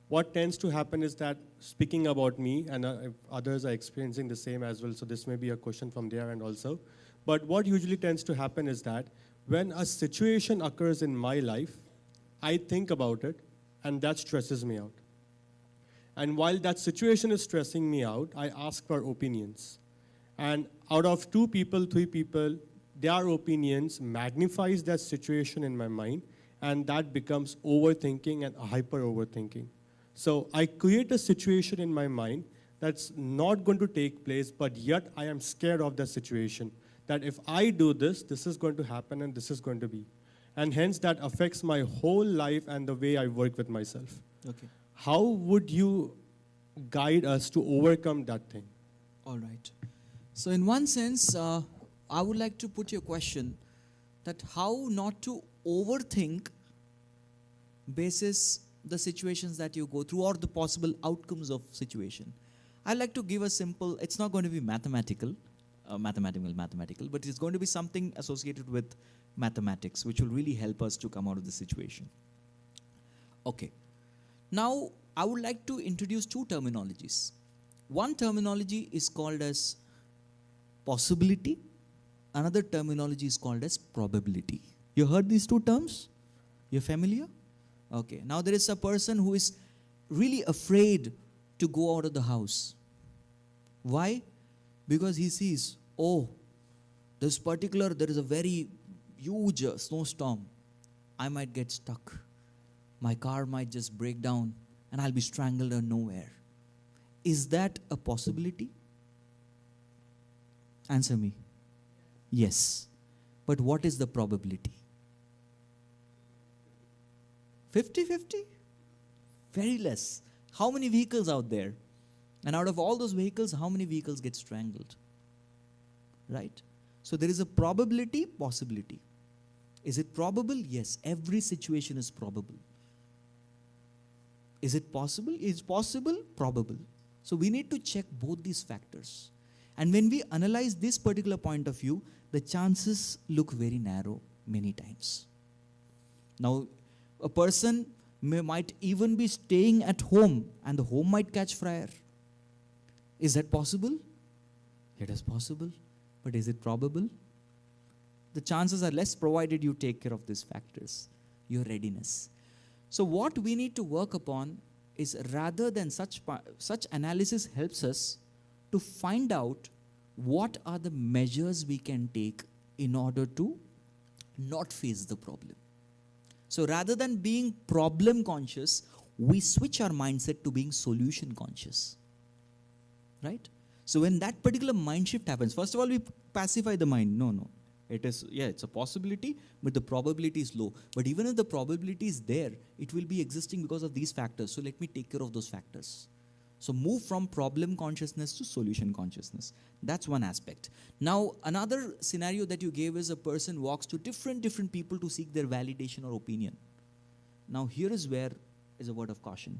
what tends to happen is that, speaking about me, and if others are experiencing the same as well, so this may be a question from their end also, but what usually tends to happen is that when a situation occurs in my life, I think about it, and that stresses me out. And while that situation is stressing me out, I ask for opinions. And out of 2 people, 3 people, their opinions magnifies that situation in my mind, and that becomes overthinking and hyper overthinking. So I create a situation in my mind that's not going to take place, but yet I am scared of that situation. That if I do this, this is going to happen and this is going to be. And hence that affects my whole life and the way I work with myself. Okay. How would you guide us to overcome that thing? All right. So in one sense, I would like to put your question that how not to overthink basis the situations that you go through or the possible outcomes of situation. I'd like to give a simple, it's not going to be mathematical, but it's going to be something associated with mathematics, which will really help us to come out of the situation. Okay. Now, I would like to introduce 2 terminologies. One terminology is called as possibility. Another terminology is called as probability. You heard these 2 terms? You're familiar? Okay. Now, there is a person who is really afraid to go out of the house. Why? Because he sees, oh, there is a very, huge snowstorm, I might get stuck. My car might just break down and I'll be strangled or nowhere. Is that a possibility? Answer me. Yes. But what is the probability? 50-50? Very less. How many vehicles out there? And out of all those vehicles, how many vehicles get strangled? Right? So there is a probability, possibility. Is it probable? Yes. Every situation is probable. Is it possible? Is possible? Probable. So we need to check both these factors. And when we analyze this particular point of view, the chances look very narrow many times. Now, a person might even be staying at home and the home might catch fire. Is that possible? It is possible. But is it probable? The chances are less provided you take care of these factors, your readiness. So what we need to work upon is, rather than such analysis helps us to find out what are the measures we can take in order to not face the problem. So rather than being problem conscious, we switch our mindset to being solution conscious. Right? So when that particular mind shift happens, first of all, we pacify the mind. No. It's a possibility, but the probability is low. But even if the probability is there, it will be existing because of these factors. So let me take care of those factors. So move from problem consciousness to solution consciousness. That's one aspect. Now, another scenario that you gave is a person walks to different people to seek their validation or opinion. Now, here is where is a word of caution.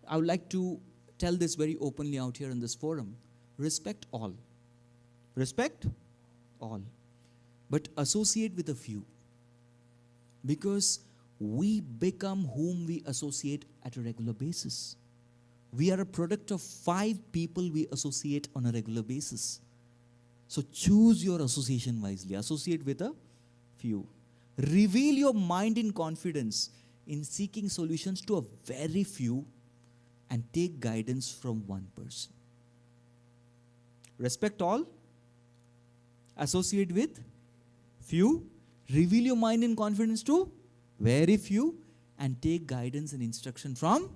I would like to tell this very openly out here in this forum. Respect all. Respect all. But associate with a few. Because we become whom we associate at a regular basis. We are a product of 5 people we associate on a regular basis. So choose your association wisely. Associate with a few. Reveal your mind in confidence in seeking solutions to a very few, and take guidance from one person. Respect all. Associate with few. Reveal your mind in confidence to very few, and take guidance and instruction from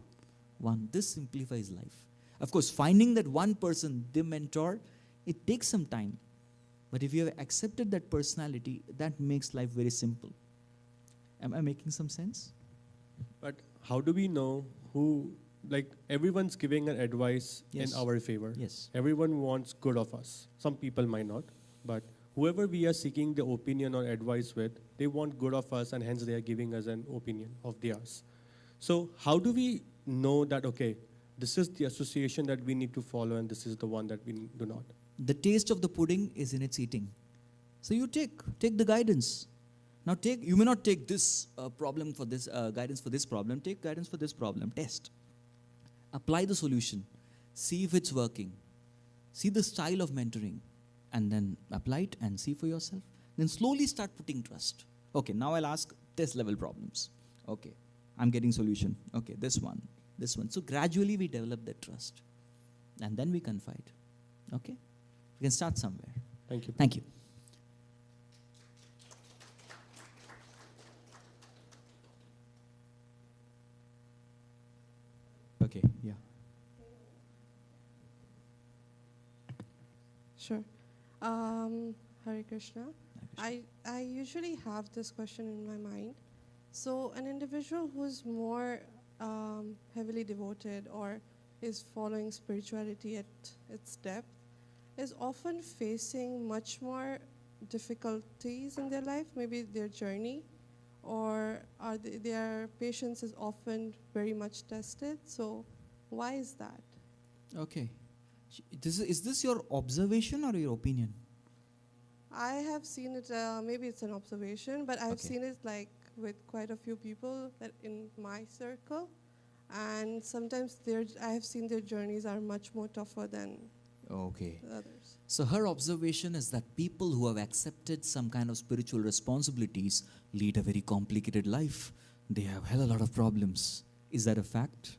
one. This simplifies life. Of course, finding that one person, the mentor, it takes some time. But if you have accepted that personality, that makes life very simple. Am I making some sense? But how do we know who, like everyone's giving an advice Yes. in our favor. Yes. Everyone wants good of us. Some people might not, but whoever we are seeking the opinion or advice with, they want good of us, and hence they are giving us an opinion of theirs. So how do we know that, okay, this is the association that we need to follow and this is the one that we do not? The taste of the pudding is in its eating. So you take the guidance. Now you may not take this problem for this, guidance for this problem. Take guidance for this problem. Test. Apply the solution. See if it's working. See the style of mentoring. And then apply it and see for yourself. Then slowly start putting trust. Okay, now I'll ask test level problems. Okay, I'm getting solution. Okay, this one. So gradually we develop that trust. And then we confide. Okay? We can start somewhere. Thank you. Thank you. Okay, yeah. Sure. Hare Krishna. I usually have this question in my mind. So an individual who's more heavily devoted or is following spirituality at its depth is often facing much more difficulties in their life, maybe their journey, or their patience is often very much tested. So why is that? Okay. Is this your observation or your opinion? I have seen it, maybe it's an observation, but I've seen it like with quite a few people that in my circle, and sometimes I have seen their journeys are much more tougher than others. So her observation is that people who have accepted some kind of spiritual responsibilities lead a very complicated life. They have hell a lot of problems. Is that a fact?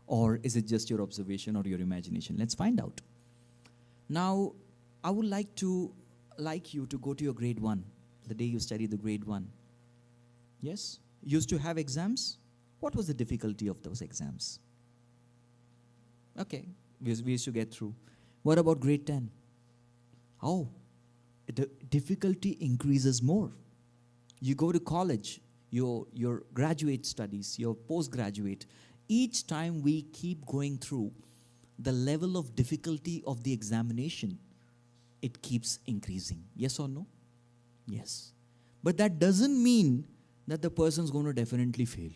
Or is it just your observation or your imagination? Let's find out. Now, I would like you to go to your grade 1 the day you studied the grade 1? Yes? Used to have exams? What was the difficulty of those exams? Okay, we used to get through. What about grade 10? Oh, the difficulty increases more. You go to college, your graduate studies, your postgraduate. Each time we keep going through, the level of difficulty of the examination, it keeps increasing. Yes or no? Yes. But that doesn't mean that the person's going to definitely fail.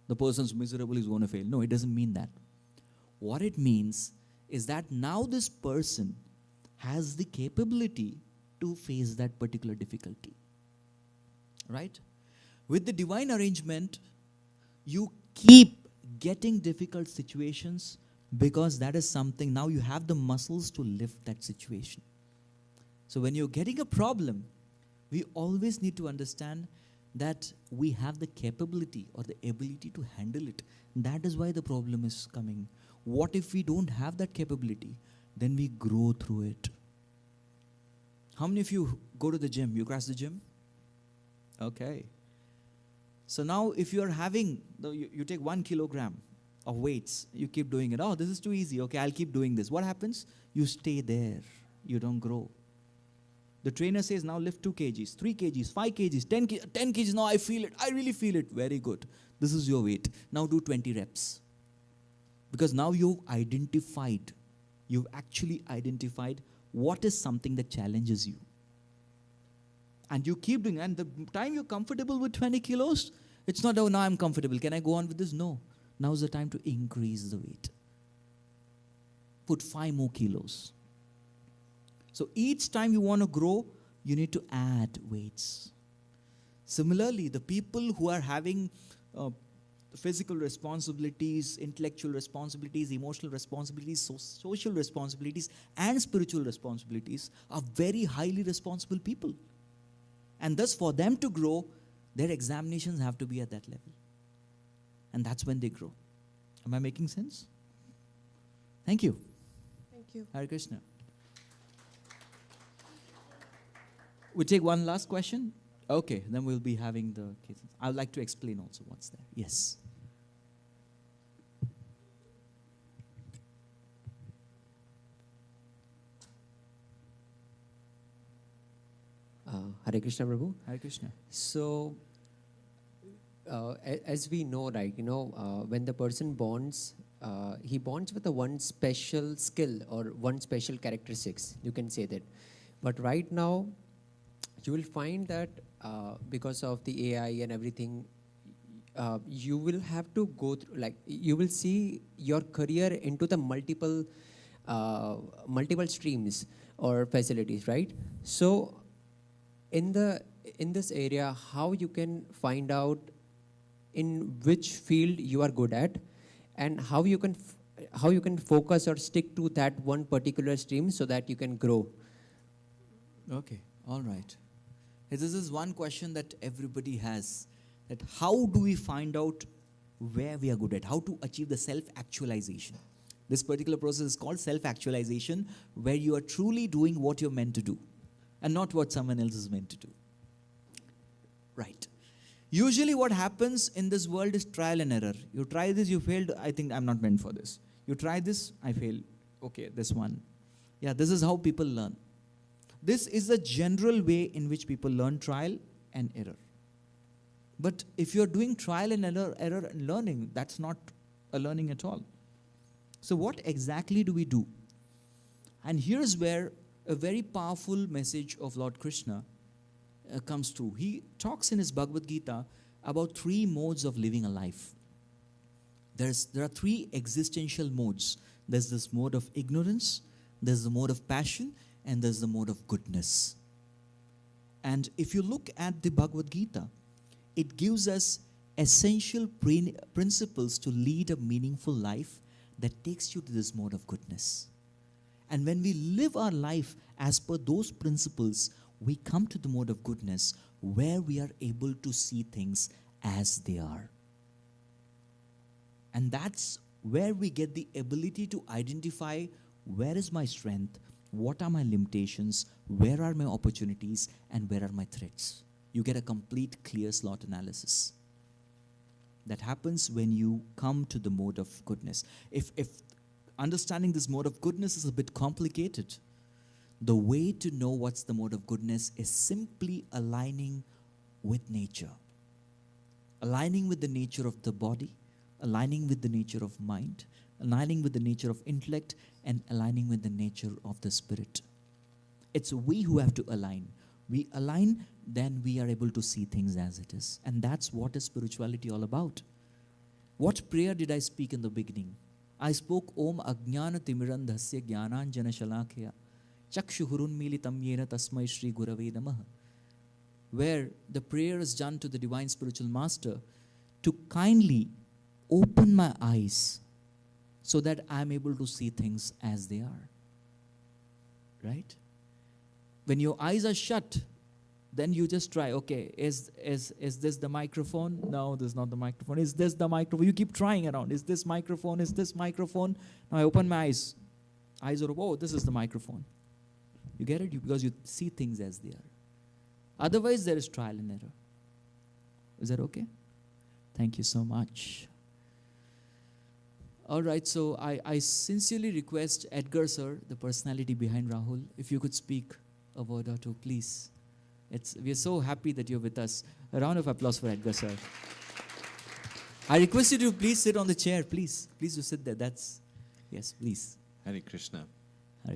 The person's miserable is going to fail. No, it doesn't mean that. What it means is that now this person has the capability to face that particular difficulty. Right? With the divine arrangement, you keep getting difficult situations because that is something, now you have the muscles to lift that situation. So when you're getting a problem, we always need to understand that we have the capability or the ability to handle it. That is why the problem is coming. What if we don't have that capability? Then we grow through it. How many of you go to the gym? You crash the gym? Okay. So now if you are having, you take 1 kilogram of weights, you keep doing it. Oh, this is too easy. Okay, I'll keep doing this. What happens? You stay there. You don't grow. The trainer says, now lift 2 kgs, 3 kgs, 5 kgs, 10 kgs. Now I feel it. I really feel it. Very good. This is your weight. Now do 20 reps. Because now you've actually identified what is something that challenges you. And you keep doing it. And the time you're comfortable with 20 kilos, it's not, oh, now I'm comfortable. Can I go on with this? No. Now's the time to increase the weight. Put 5 more kilos. So each time you want to grow, you need to add weights. Similarly, the people who are having physical responsibilities, intellectual responsibilities, emotional responsibilities, social responsibilities, and spiritual responsibilities are very highly responsible people. And thus, for them to grow, their examinations have to be at that level. And that's when they grow. Am I making sense? Thank you. Thank you. Hare Krishna. We take one last question. Okay, then we'll be having the cases. I would like to explain also what's there. Yes. Hare Krishna, Prabhu. Hare Krishna. So, as we know, right, when the person bonds, he bonds with a one special skill or one special characteristics. You can say that. But right now, you will find that because of the AI and everything, you will have to go through, like, you will see your career into the multiple streams or facilities, right? So, in this area, how you can find out in which field you are good at, and how you can focus or stick to that one particular stream so that you can grow. Okay, all right. This is one question that everybody has, that how do we find out where we are good at, how to achieve the self-actualization. This particular process is called self-actualization, where you are truly doing what you're meant to do and not what someone else is meant to do. Right. Usually what happens in this world is trial and error. You try this, you failed, I think I'm not meant for this. You try this, I failed. Okay, this one. Yeah, this is how people learn. This is the general way in which people learn, trial and error. But if you're doing trial and error and learning, that's not a learning at all. So what exactly do we do? And here's where a very powerful message of Lord Krishna comes through. He talks in his Bhagavad Gita about 3 modes of living a life. There are 3 existential modes. There's this mode of ignorance, there's the mode of passion, and there's the mode of goodness. And if you look at the Bhagavad Gita, it gives us essential principles to lead a meaningful life that takes you to this mode of goodness. And when we live our life as per those principles, we come to the mode of goodness where we are able to see things as they are. And that's where we get the ability to identify where is my strength, what are my limitations, where are my opportunities, and where are my threats. you get a complete clear slot analysis. That happens when you come to the mode of goodness. If understanding this mode of goodness is a bit complicated, the way to know what's the mode of goodness is simply aligning with nature. Aligning with the nature of the body, aligning with the nature of mind, aligning with the nature of intellect, and aligning with the nature of the spirit. It's we who have to align. We align, then we are able to see things as it is. And that's what is spirituality all about. What prayer did I speak in the beginning? I spoke Om Ajnana Timirandhasya Jnananjana Shalakya Chakshuhurun Militam Yena Tasmai Shri Gurave Namaha, where the prayer is done to the Divine Spiritual Master to kindly open my eyes so that I'm able to see things as they are. Right? When your eyes are shut, then you just try, okay, is this the microphone? No, this is not the microphone. Is this the microphone? You keep trying around. Is this microphone? Is this microphone? Now I open my eyes. Eyes are, oh, this is the microphone. You get it? Because you see things as they are. Otherwise, there is trial and error. Is that okay? Thank you so much. All right, so I sincerely request Edgar, sir, the personality behind Rahul, if you could speak a word or two, please. We are so happy that you're with us. A round of applause for Edgar, sir. I request you to please sit on the chair, please. Please do sit there. Yes, please. Hare Krishna. Hare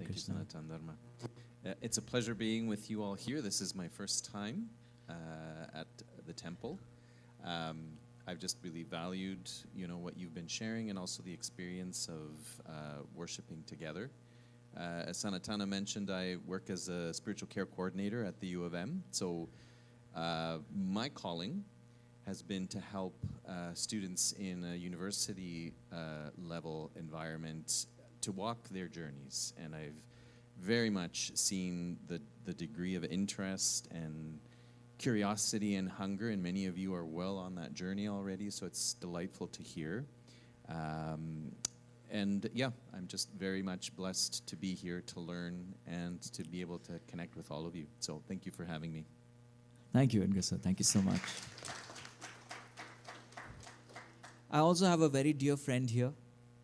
Thank Krishna. you, Sanatan Dharma. It's a pleasure being with you all here. This is my first time at the temple. I've just really valued, what you've been sharing and also the experience of worshiping together. As Sanatana mentioned, I work as a spiritual care coordinator at the U of M. So my calling has been to help students in a university level environment to walk their journeys. And I've very much seen the degree of interest and curiosity and hunger, and many of you are well on that journey already, so it's delightful to hear. And yeah, I'm just very much blessed to be here to learn and to be able to connect with all of you. So thank you for having me. Thank you, Edgar, sir. Thank you so much. I also have a very dear friend here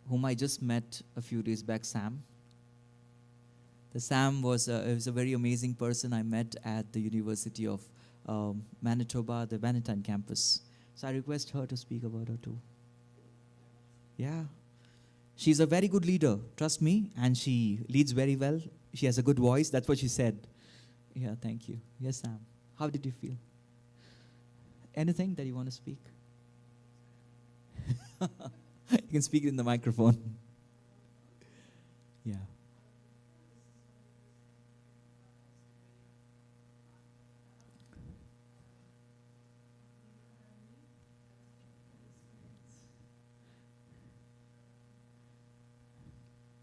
whom I just met a few days back, Sam. The Sam was a very amazing person I met at the University of Manitoba, the Bannatyne campus. So I request her to speak a word or two. Yeah. She's a very good leader, trust me, and she leads very well. She has a good voice, that's what she said. Yeah, thank you. Yes, Sam. How did you feel? Anything that you want to speak? You can speak in the microphone. Yeah.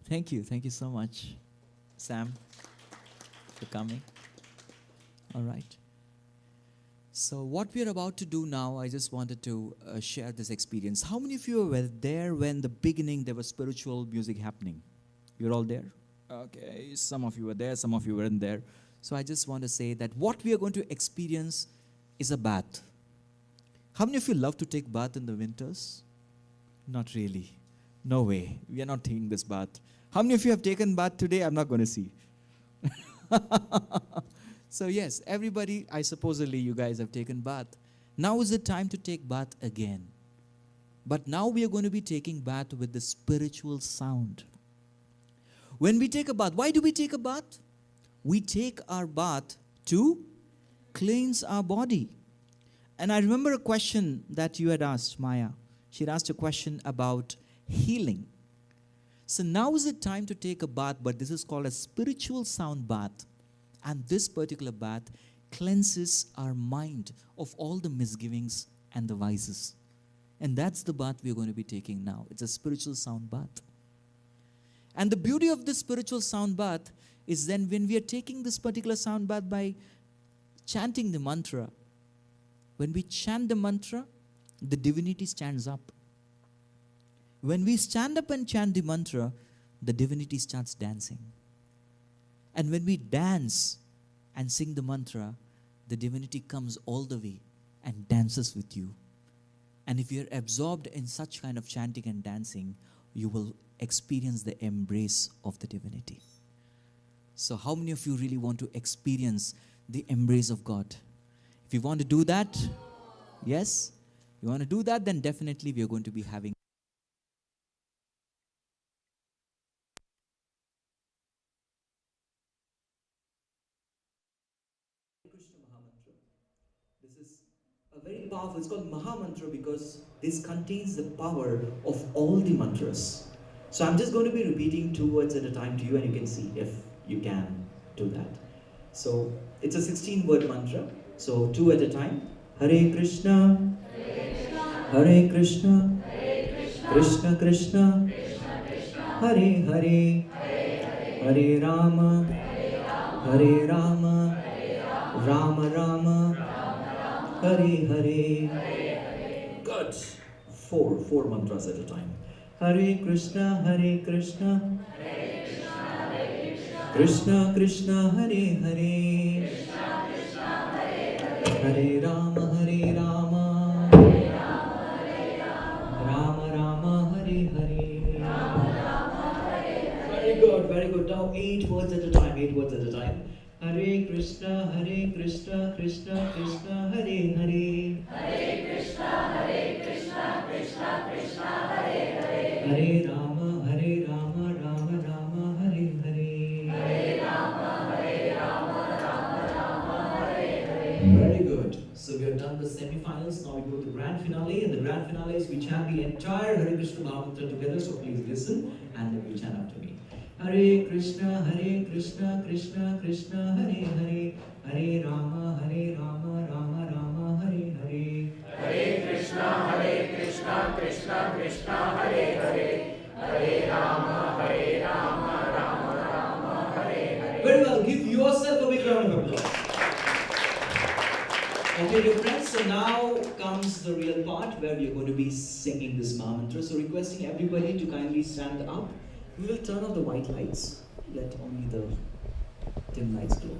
Thank you so much, Sam, for coming. All right. So what we are about to do now, I just wanted to share this experience. How many of you were there when the beginning there was spiritual music happening? You're all there? Okay, some of you were there, some of you weren't there. So I just want to say that what we are going to experience is a bath. How many of you love to take bath in the winters? Not really. No way. We are not taking this bath. How many of you have taken bath today? I'm not going to see. So yes, everybody, supposedly you guys have taken bath. Now is the time to take bath again. But now we are going to be taking bath with the spiritual sound. When we take a bath, why do we take a bath? We take our bath to cleanse our body. And I remember a question that you had asked, Maya. She had asked a question about healing. So now is the time to take a bath, but this is called a spiritual sound bath. And this particular bath cleanses our mind of all the misgivings and the vices. And that's the bath we're going to be taking now. It's a spiritual sound bath. And the beauty of this spiritual sound bath is then when we are taking this particular sound bath by chanting the mantra, when we chant the mantra, the divinity stands up. When we stand up and chant the mantra, the divinity starts dancing. And when we dance and sing the mantra, the divinity comes all the way and dances with you. And if you're absorbed in such kind of chanting and dancing, you will experience the embrace of the divinity. So how many of you really want to experience the embrace of God? If you want to do that, yes? You want to do that, then definitely we are going to be having This is a very powerful, it's called Maha Mantra because this contains the power of all the mantras. So I'm just going to be repeating 2 words at a time to you, and you can see if you can do that. So it's a 16-word mantra. So 2 at a time. Hare Krishna, Hare Krishna, Krishna Krishna, Hare Hare, Hare Rama, Hare Rama, Rama Rama, Hare Hare. Good. 4 mantras at a time. Hare Krishna, Hare Krishna, Krishna Krishna, Hare Hare, Hare Rama, Hare Rama, Rama Rama, Hare Hare. Very good, very good. Now 8 words at a time, 8 words at a time. Hare Krishna, Hare Krishna, Krishna Krishna, Hare Hare, Hare Krishna, Krishna Krishna, Hare Hare, Hare Rama, Rama Rama, Hare Hare, Hare Rama, Rama Rama, Hare Hare. Very good. So we have done the semi-finals. Now we go to the grand finale. And the grand finale is we chant the entire Hare Krishna Mahamantra together. So please listen and then we chant after me. Hare Krishna, Krishna Krishna, Hare Hare, Hare Rama, Rama Rama, Hare Hare, Hare Krishna, Krishna Krishna, Hare Hare, Hare Rama, Rama Rama, Hare Hare. Very well, give yourself a big round of applause. Okay, dear friends, so now comes the real part where we are going to be singing this Mahamantra. So requesting everybody to kindly stand up. We will turn off the white lights. Let only the dim lights glow.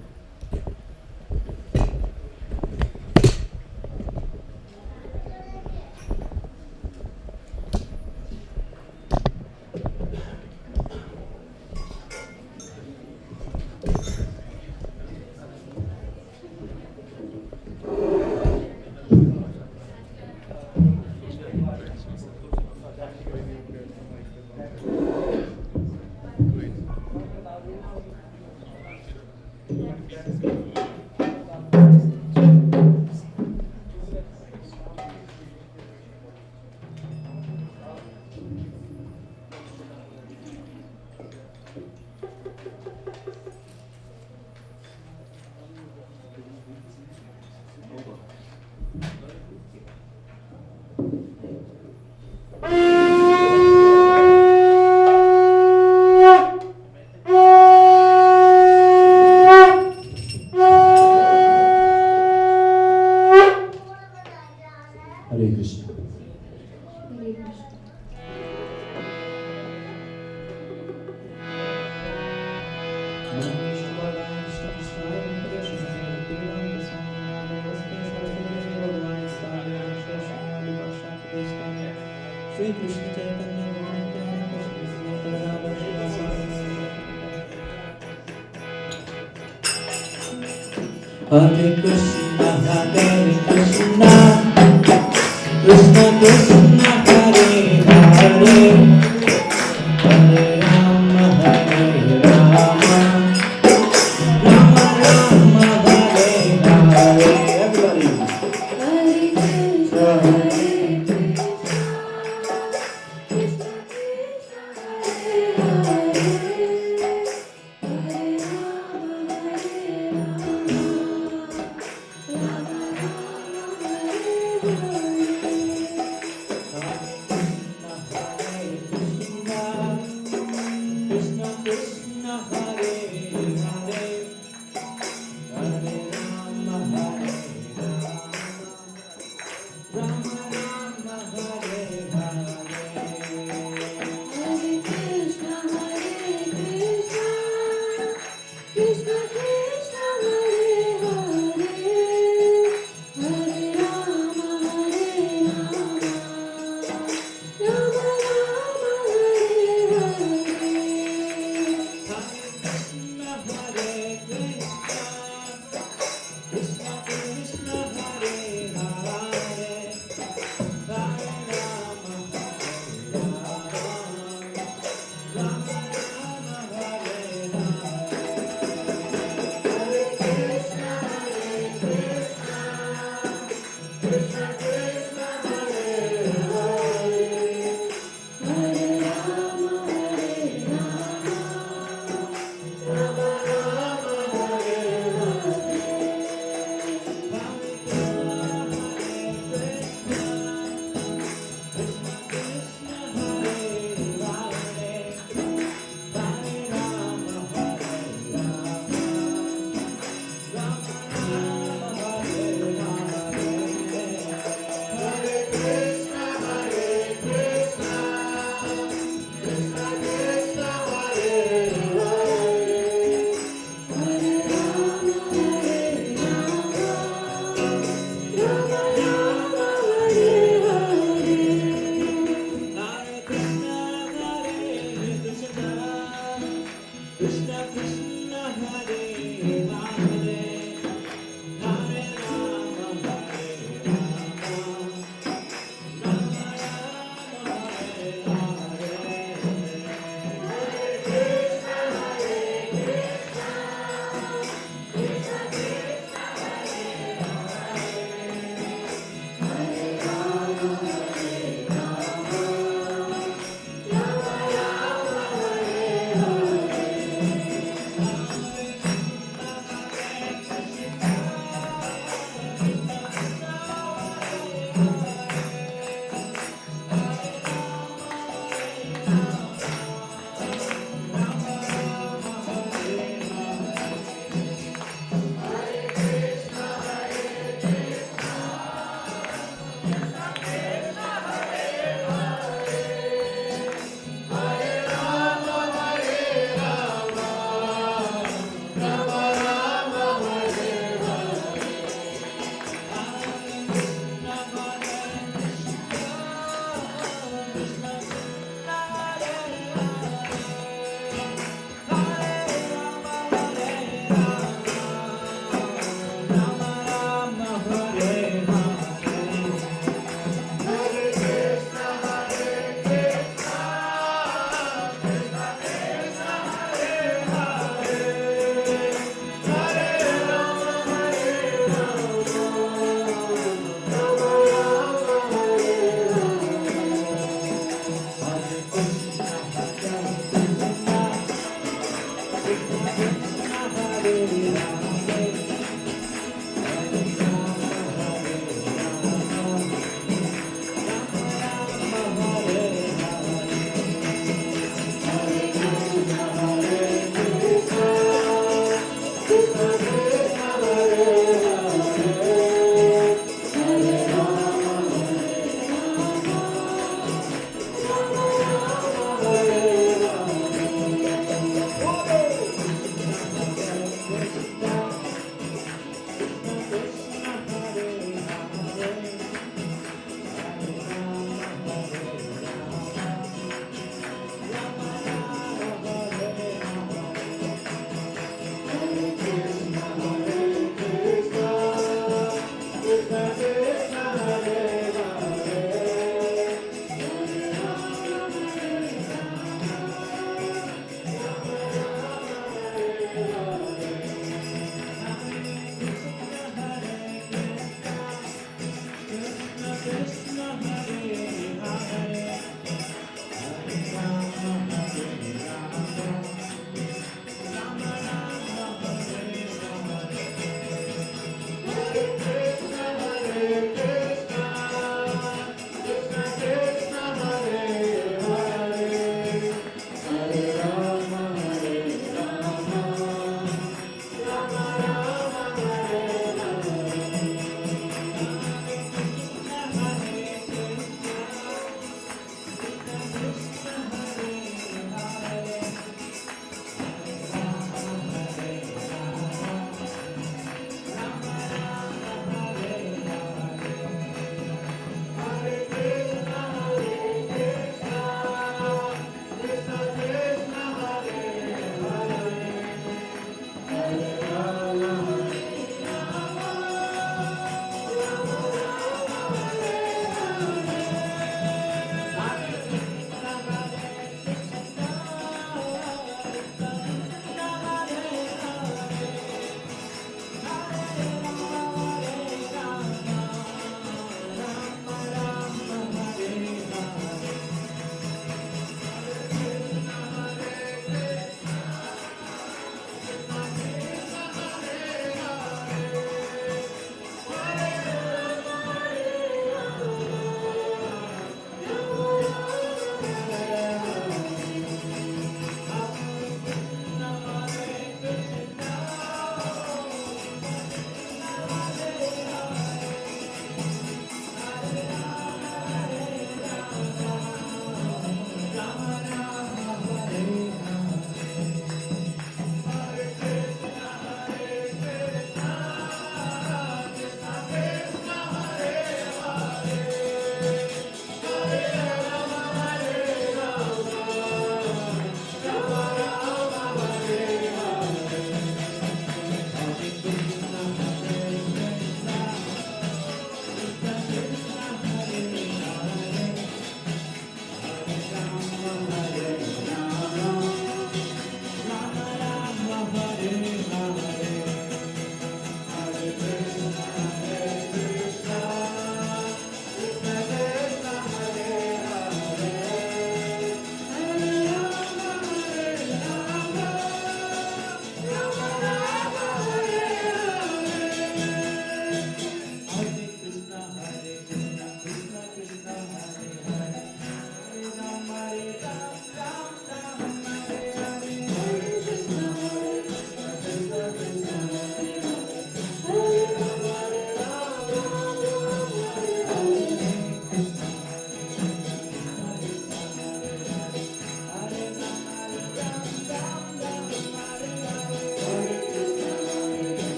Hare Krishna, Krishna Krishna, Hare Hare, Hare Rama, Rama Rama, Hare Hare. Everybody. Hare Krishna, Hare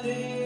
Krishna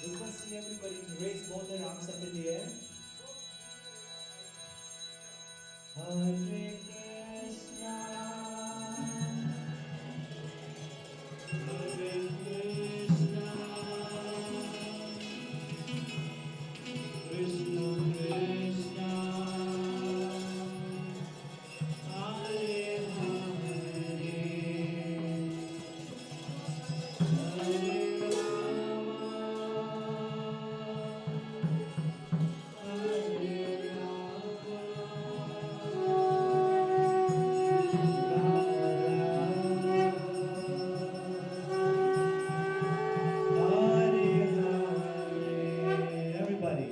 Requesting everybody to raise both their arms up in the air. Hare Krishna, Hare Krishna, Krishna Krishna, Hare Hare, Hare everybody.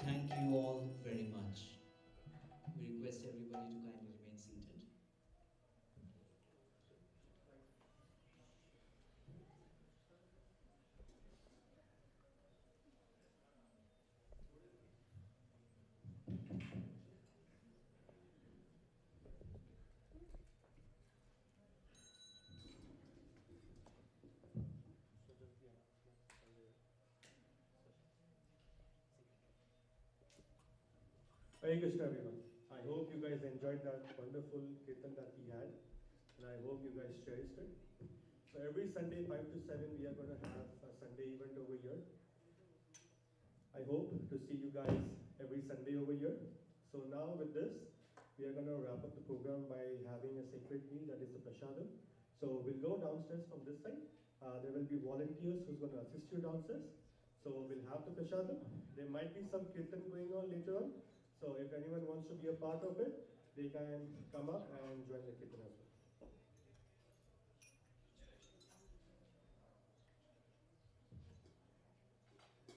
Thank you all very much. We request everybody to kindly remain seated. Hare Krishna everyone. I hope you guys enjoyed that wonderful kirtan that we had, and I hope you guys cherished it. So every Sunday 5 to 7 we are going to have a Sunday event over here. I hope to see you guys every Sunday over here. So now with this, we are going to wrap up the program by having a sacred meal, that is the prasadam. So we'll go downstairs from this side. There will be volunteers who's going to assist you downstairs. So we'll have the prasadam. There might be some kirtan going on later on. So if anyone wants to be a part of it, they can come up and join the kirtan as well.